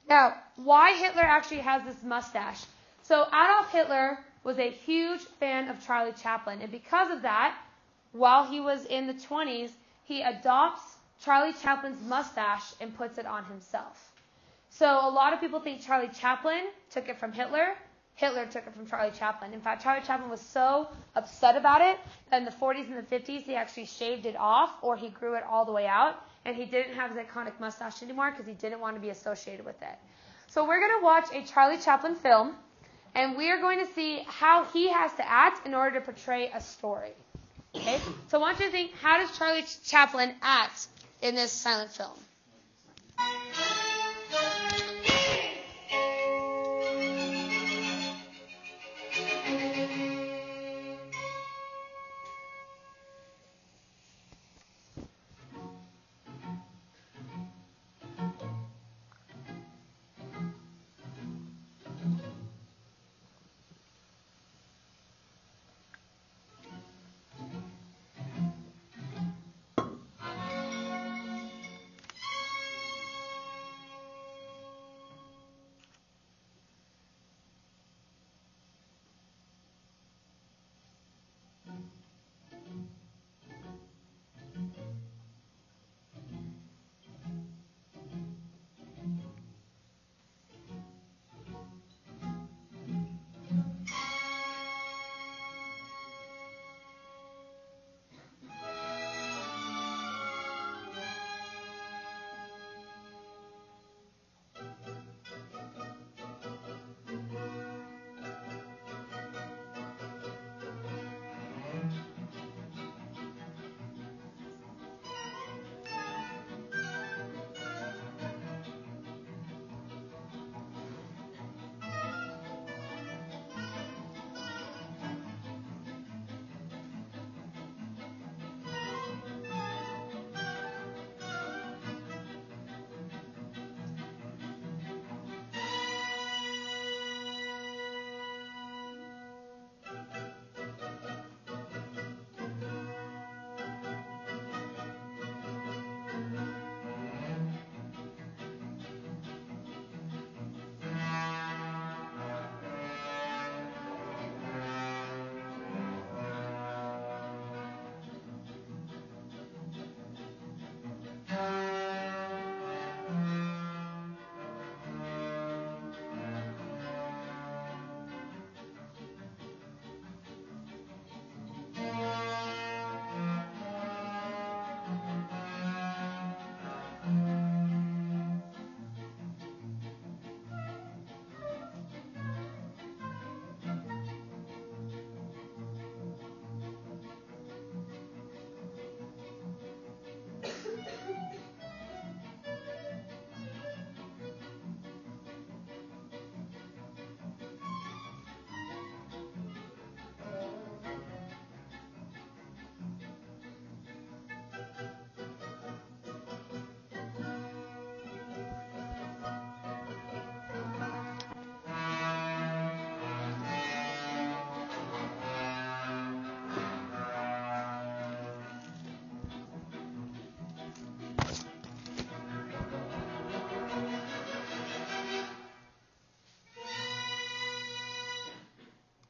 Now, why Hitler actually has this mustache? So, Adolf Hitler was a huge fan of Charlie Chaplin. And because of that, while he was in the 20s, he adopts Charlie Chaplin's mustache and puts it on himself. So a lot of people think Charlie Chaplin took it from Hitler. Hitler took it from Charlie Chaplin. In fact, Charlie Chaplin was so upset about it that in the 40s and the 50s, he actually shaved it off, or he grew it all the way out, and he didn't have his iconic mustache anymore because he didn't want to be associated with it. So we're going to watch a Charlie Chaplin film, and we are going to see how he has to act in order to portray a story. Okay? So I want you to think, how does Charlie Chaplin act in this silent film?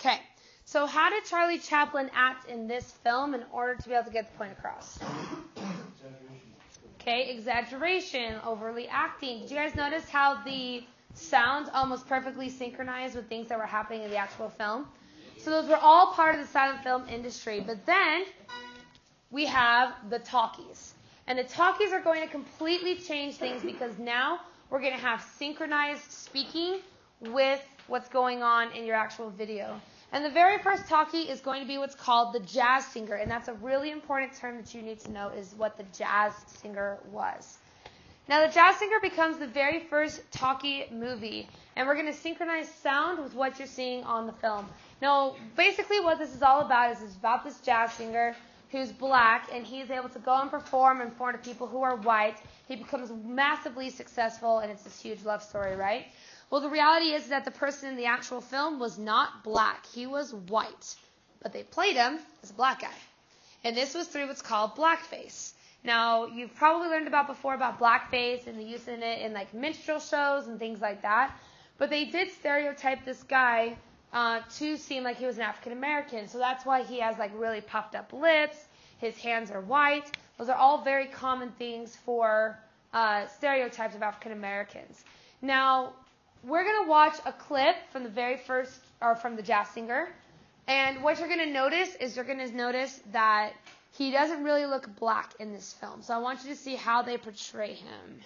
Okay, so how did Charlie Chaplin act in this film in order to be able to get the point across? Okay, exaggeration, overly acting. Did you guys notice how the sound almost perfectly synchronized with things that were happening in the actual film? So those were all part of the silent film industry. But then we have the talkies. And the talkies are going to completely change things because now we're going to have synchronized speaking with what's going on in your actual video. And the very first talkie is going to be what's called the jazz singer. And that's a really important term that you need to know is what the jazz singer was. Now, the jazz singer becomes the very first talkie movie. And we're going to synchronize sound with what you're seeing on the film. Now, basically what this is all about is it's about this jazz singer who's black, and he's able to go and perform in front of people who are white. He becomes massively successful, and it's this huge love story, right? Well, the reality is that the person in the actual film was not black. He was white. But they played him as a black guy. And this was through what's called blackface. Now, you've probably learned before about blackface and the use of it in like minstrel shows and things like that. But they did stereotype this guy to seem like he was an African American. So that's why he has like really puffed up lips. His hands are white. Those are all very common things for stereotypes of African Americans. Now, we're going to watch a clip from the very first, or from the jazz singer. And what you're going to notice is you're going to notice that he doesn't really look black in this film. So I want you to see how they portray him.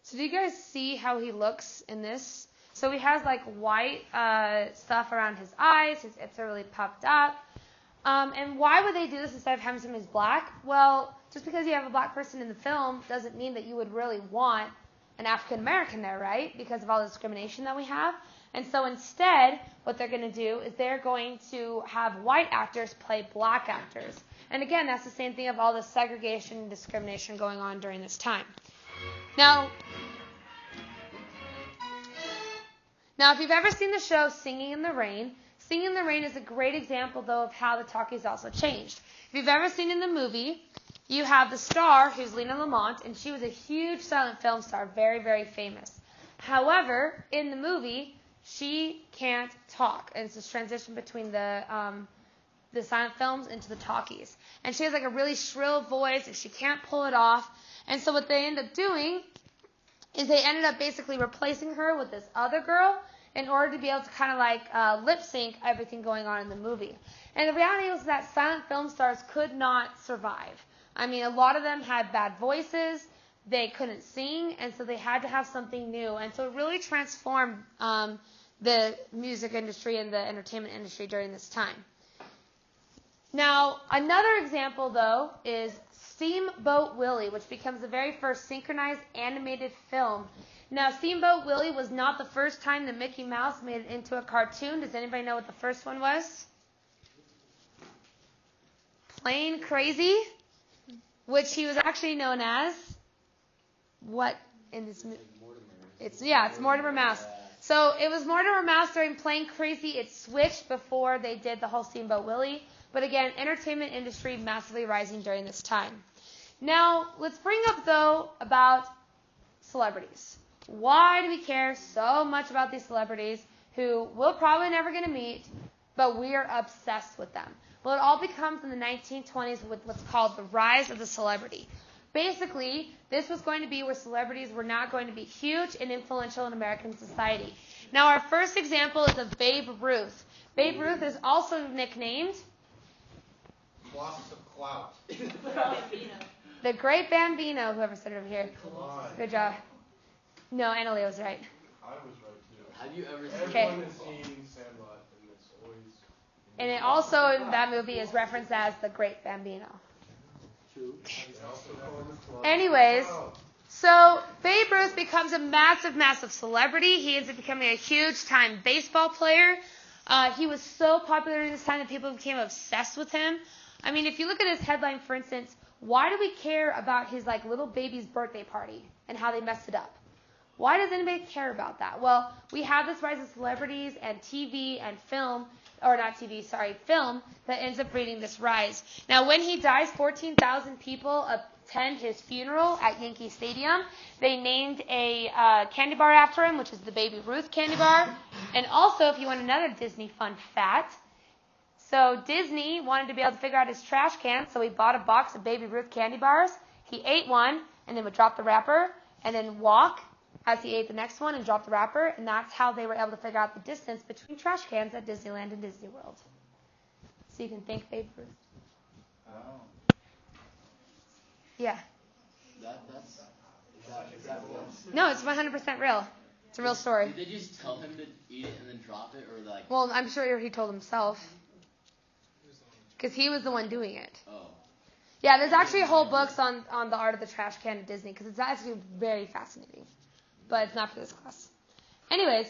So do you guys see how he looks in this? So he has like white stuff around his eyes. His lips are really puffed up. And why would they do this instead of having someone who's black? Well, just because you have a black person in the film doesn't mean that you would really want an African American there, right? Because of all the discrimination that we have. And so instead, what they're going to do is they're going to have white actors play black actors. And again, that's the same thing of all the segregation and discrimination going on during this time. Now, if you've ever seen the show Singing in the Rain is a great example, though, of how the talkies also changed. If you've ever seen in the movie, you have the star, who's Lena Lamont, and she was a huge silent film star, very, very famous. However, in the movie, she can't talk, and it's this transition between the silent films into the talkies. And she has like a really shrill voice, and she can't pull it off. And so what they end up doing is they ended up basically replacing her with this other girl in order to be able to kind of like lip sync everything going on in the movie. And the reality was that silent film stars could not survive. I mean, a lot of them had bad voices, they couldn't sing, and so they had to have something new. And so it really transformed the music industry and the entertainment industry during this time. Now, another example, though, is Steamboat Willie, which becomes the very first synchronized animated film. Now, Steamboat Willie was not the first time that Mickey Mouse made it into a cartoon. Does anybody know what the first one was? Plain Crazy, which he was actually known as what in this movie? It's Mortimer Mouse. So it was Mortimer Mouse during Plain Crazy. It switched before they did the whole Steamboat Willie. But again, entertainment industry massively rising during this time. Now, let's bring up, though, about celebrities. Why do we care so much about these celebrities who we're probably never going to meet, but we are obsessed with them? Well, it all becomes in the 1920s with what's called the rise of the celebrity. Basically, this was going to be where celebrities were not going to be huge and influential in American society. Now, our first example is of Babe Ruth. Babe Ruth is also nicknamed Colossus of Clout. the Great Bambino, whoever said it over here. Good job. No, Annalea was right. I was right, too. Have you ever seen Okay. Everyone has seen Sandlot, and it's always... And it also, in that movie, is referenced as the Great Bambino. Anyways, so Babe Ruth becomes a massive, massive celebrity. He ends up becoming a huge-time baseball player. He was so popular in this time that people became obsessed with him. I mean, if you look at his headline, for instance, why do we care about his like little baby's birthday party and how they messed it up? Why does anybody care about that? Well, we have this rise of celebrities and TV and film, or not TV, sorry, film, that ends up bringing this rise. Now, when he dies, 14,000 people attend his funeral at Yankee Stadium. They named a candy bar after him, which is the Baby Ruth candy bar. And also, if you want another Disney fun fact, so Disney wanted to be able to figure out his trash can, so he bought a box of Baby Ruth candy bars. He ate one, and then would drop the wrapper, and then walk as he ate the next one and dropped the wrapper, and that's how they were able to figure out the distance between trash cans at Disneyland and Disney World. So you can thank Babe Ruth. Oh. Yeah. Is that real? No, it's 100% real. It's a real story. Did they just tell him to eat it and then drop it, or like? Well, I'm sure he told himself. Because he was the one doing it. Oh. Yeah, there's actually whole books on the art of the trash can at Disney, because it's actually very fascinating. But it's not for this class. Anyways,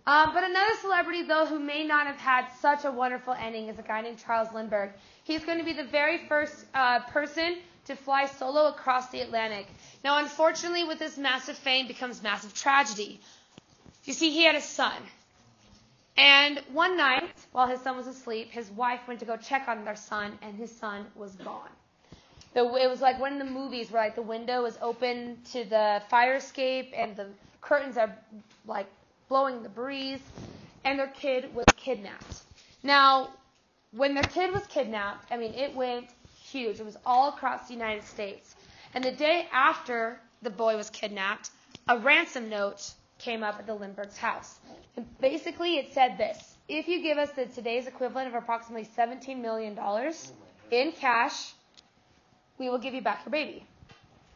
but another celebrity, though, who may not have had such a wonderful ending is a guy named Charles Lindbergh. He's going to be the very first person to fly solo across the Atlantic. Now, unfortunately, with this massive fame becomes massive tragedy. You see, he had a son. And one night, while his son was asleep, his wife went to go check on their son, and his son was gone. It was like one of the movies where like the window is open to the fire escape, and the curtains are like blowing the breeze, and their kid was kidnapped. Now, when their kid was kidnapped, I mean, it went huge. It was all across the United States. And the day after the boy was kidnapped, a ransom note came up at the Lindbergh's house. And basically it said this: if you give us the today's equivalent of approximately $17 million in cash, we will give you back your baby.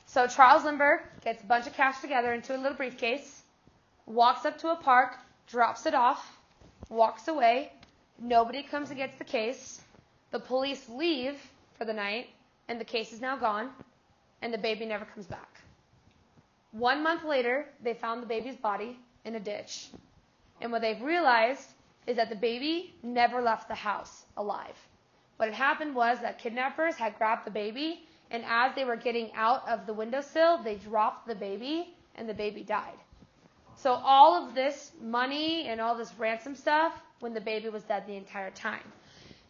So Charles Lindbergh gets a bunch of cash together into a little briefcase, walks up to a park, drops it off, walks away. Nobody comes and gets the case. The police leave for the night, and the case is now gone, and the baby never comes back. 1 month later, they found the baby's body in a ditch. And what they've realized is that the baby never left the house alive. What had happened was that kidnappers had grabbed the baby, and as they were getting out of the windowsill, they dropped the baby, and the baby died. So all of this money and all this ransom stuff when the baby was dead the entire time.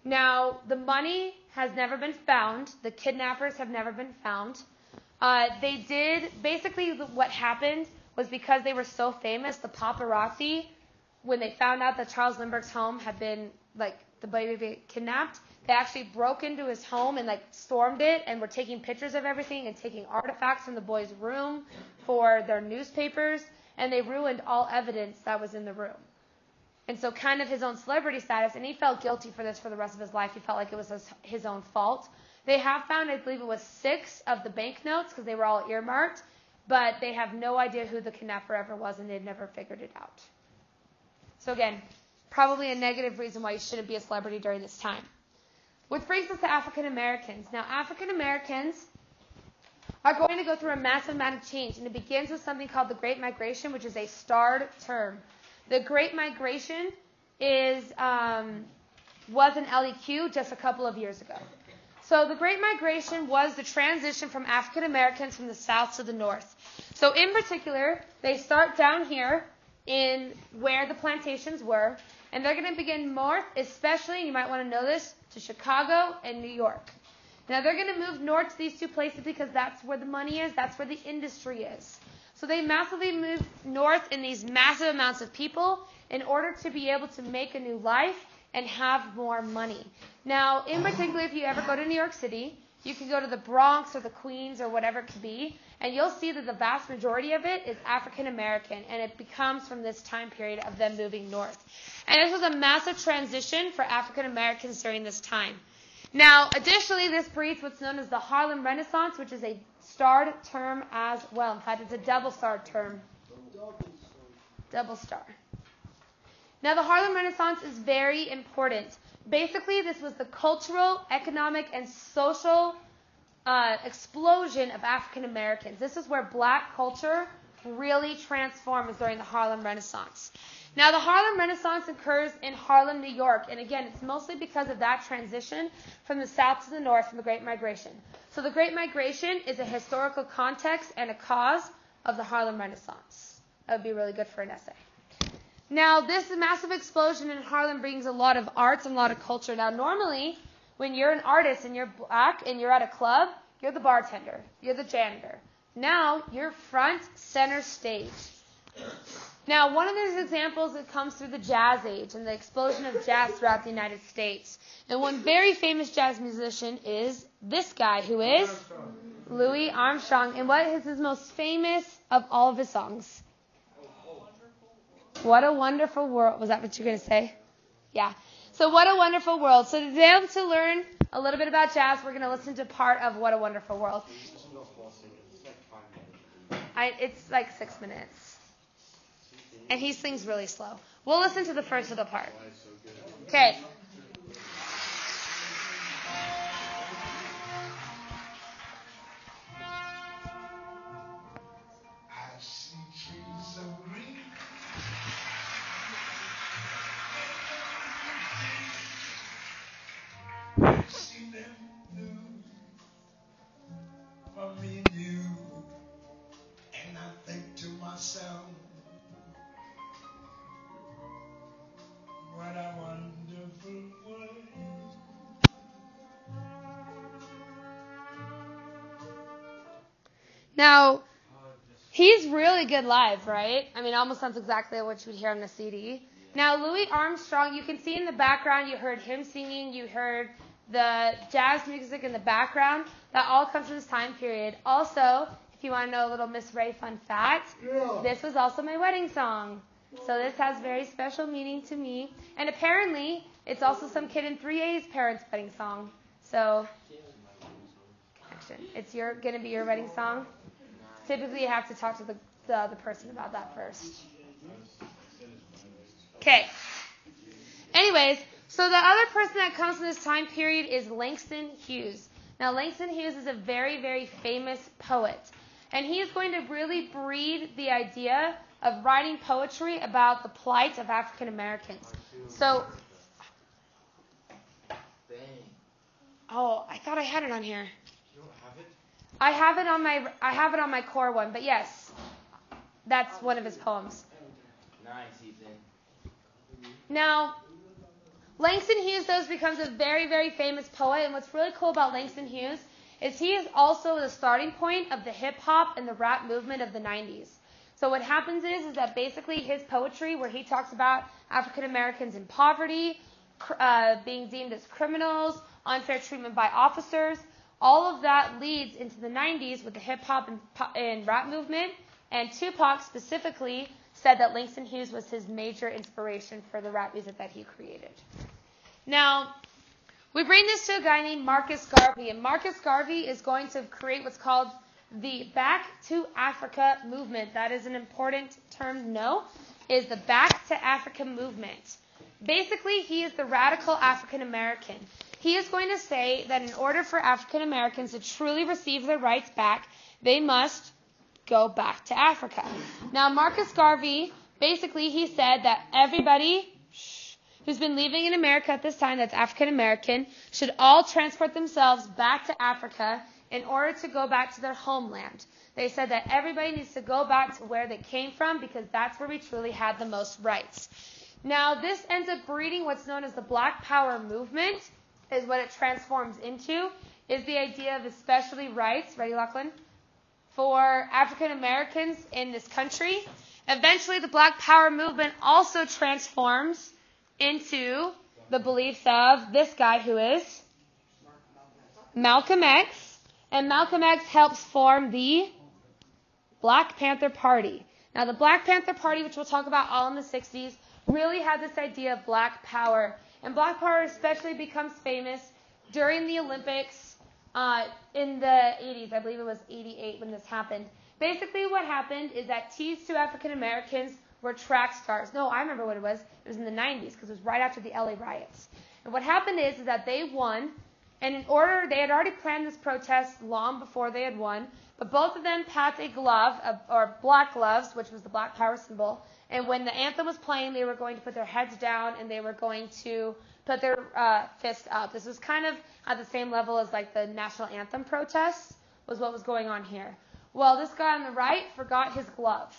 Now, the money has never been found. The kidnappers have never been found. They did, basically what happened was because they were so famous, the paparazzi, when they found out that Charles Lindbergh's home had been, like, the baby kidnapped, they actually broke into his home and, like, stormed it and were taking pictures of everything and taking artifacts from the boy's room for their newspapers, and they ruined all evidence that was in the room. And so kind of his own celebrity status, and he felt guilty for this for the rest of his life. He felt like it was his own fault. They have found, I believe it was 6 of the banknotes, because they were all earmarked, but they have no idea who the kidnapper ever was, and they've never figured it out. So again, probably a negative reason why you shouldn't be a celebrity during this time. Which brings us to African Americans. Now, African Americans are going to go through a massive amount of change, and it begins with something called the Great Migration, which is a starred term. The Great Migration was an LEQ just a couple of years ago. So the Great Migration was the transition from African Americans from the south to the north. So in particular, they start down here in where the plantations were, and they're going to begin north, especially, you might want to know this, to Chicago and New York. Now they're going to move north to these two places because that's where the money is, that's where the industry is. So they massively moved north in these massive amounts of people in order to be able to make a new life and have more money. Now, in particular, if you ever go to New York City, you can go to the Bronx or the Queens or whatever it could be, and you'll see that the vast majority of it is African American, and it becomes from this time period of them moving north. And this was a massive transition for African Americans during this time. Now, additionally, this breeds what's known as the Harlem Renaissance, which is a starred term as well. In fact, it's a double-starred term. Double star. Now, the Harlem Renaissance is very important. Basically, this was the cultural, economic, and social explosion of African Americans. This is where black culture really transformed during the Harlem Renaissance. Now, the Harlem Renaissance occurs in Harlem, New York, and again, it's mostly because of that transition from the south to the north from the Great Migration. So the Great Migration is a historical context and a cause of the Harlem Renaissance. That would be really good for an essay. Now, this massive explosion in Harlem brings a lot of arts and a lot of culture. Now, normally, when you're an artist and you're black and you're at a club, you're the bartender, you're the janitor. Now, you're front center stage. Now, one of those examples that comes through the jazz age and the explosion of jazz throughout the United States. And one very famous jazz musician is this guy, who is Louis Armstrong. And what is his most famous of all of his songs? What a wonderful world. Was that what you were going to say? Yeah. So what a wonderful world. So to be able to learn a little bit about jazz, we're going to listen to part of What a Wonderful World. It's like 6 minutes. And he sings really slow. We'll listen to the first of the part. Okay. I see trees of green. I see them new for me and you. And I think to myself, what a wonderful world. Now, he's really good live, right? I mean, it almost sounds exactly like what you would hear on the CD. Now, Louis Armstrong, you can see in the background, you heard him singing, you heard the jazz music in the background. That all comes from this time period. Also, if you want to know a little Miss Ray fun fact, this was also my wedding song. So this has very special meaning to me. And apparently, it's also some kid in 3A's parents' wedding song. So, it's going to be your wedding song? Typically, you have to talk to the other person about that first. Okay. Anyways, so the other person that comes from this time period is Langston Hughes. Now, Langston Hughes is a very, very famous poet. And he is going to really breed the idea of writing poetry about the plight of African Americans. So, I thought I had it on here. You don't have it? I have it on my core one, but yes, that's one of his poems. Nice, Ethan. Now, Langston Hughes, though, becomes a very, very famous poet, and what's really cool about Langston Hughes is he is also the starting point of the hip-hop and the rap movement of the 90s. So what happens is that basically his poetry, where he talks about African Americans in poverty, being deemed as criminals, unfair treatment by officers, all of that leads into the 90s with the hip-hop and rap movement, and Tupac specifically said that Langston Hughes was his major inspiration for the rap music that he created. Now, we bring this to a guy named Marcus Garvey, and Marcus Garvey is going to create what's called the Back to Africa movement. That is an important term to know, is the Back to Africa movement. Basically, he is the radical African American. He is going to say that in order for African Americans to truly receive their rights back, they must go back to Africa. Now, Marcus Garvey, basically, he said that everybody who's been living in America at this time, that's African American, should all transport themselves back to Africa in order to go back to their homeland. They said that everybody needs to go back to where they came from because that's where we truly had the most rights. Now, this ends up breeding what's known as the Black Power movement, is what it transforms into, is the idea of especially rights, ready, Lachlan, for African Americans in this country. Eventually, the Black Power movement also transforms into the beliefs of this guy who is Malcolm X. And Malcolm X helps form the Black Panther Party. Now, the Black Panther Party, which we'll talk about all in the 60s, really had this idea of black power. And black power especially becomes famous during the Olympics in the 80s. I believe it was 88 when this happened. Basically, what happened is that T's to African Americans were track stars. No, I remember what it was. It was in the 90s because it was right after the LA riots. And what happened is that they won. And in order, they had already planned this protest long before they had won, but both of them packed a glove, or black gloves, which was the black power symbol, and when the anthem was playing, they were going to put their heads down and they were going to put their fists up. This was kind of at the same level as like the national anthem protests, was what was going on here. Well, this guy on the right forgot his glove.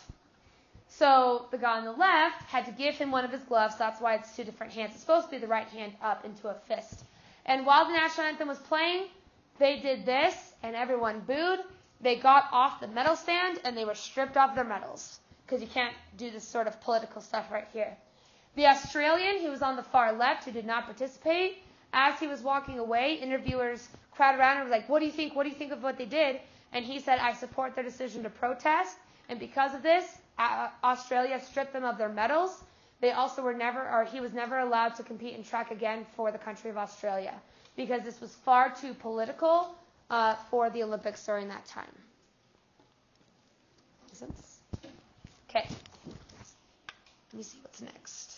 So the guy on the left had to give him one of his gloves, so that's why it's two different hands. It's supposed to be the right hand up into a fist. And while the national anthem was playing, they did this, and everyone booed. They got off the medal stand, and they were stripped of their medals, because you can't do this sort of political stuff right here. The Australian, who was on the far left, who did not participate, as he was walking away, interviewers crowded around and were like, what do you think? What do you think of what they did? And he said, I support their decision to protest, and because of this, Australia stripped them of their medals, he was never allowed to compete in track again for the country of Australia because this was far too political for the Olympics during that time. Okay. Let me see what's next.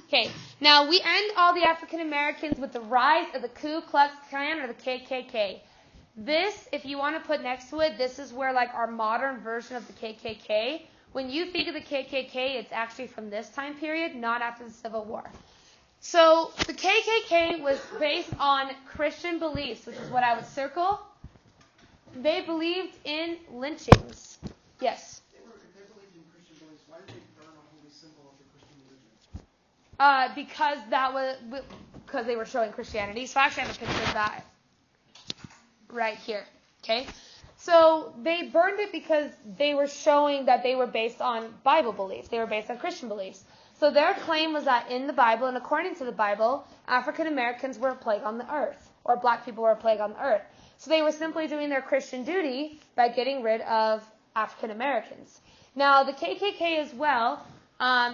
Okay, now we end all the African Americans with the rise of the Ku Klux Klan or the KKK. This, if you want to put next to it, this is where like our modern version of the KKK. When you think of the KKK, it's actually from this time period, not after the Civil War. So the KKK was based on Christian beliefs, which is what I would circle. They believed in lynchings. Yes? If they believed in Christian beliefs, why did they burn a holy symbol of the Christian religion? Because they were showing Christianity. So I actually have a picture of that right here. Okay? So they burned it because they were showing that they were based on Bible beliefs. They were based on Christian beliefs. So their claim was that in the Bible, and according to the Bible, African Americans were a plague on the earth, or black people were a plague on the earth. So they were simply doing their Christian duty by getting rid of African Americans. Now the KKK as well,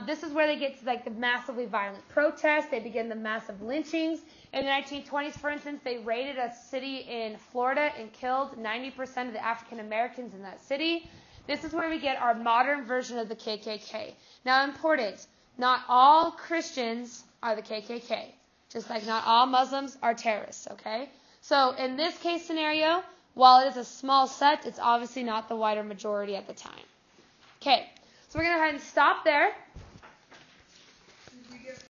this is where they get to like the massively violent protests. They begin the massive lynchings. In the 1920s, for instance, they raided a city in Florida and killed 90% of the African Americans in that city. This is where we get our modern version of the KKK. Now, important, not all Christians are the KKK, just like not all Muslims are terrorists, okay? So in this case scenario, while it is a small set, it's obviously not the wider majority at the time. Okay, so we're going to go ahead and stop there.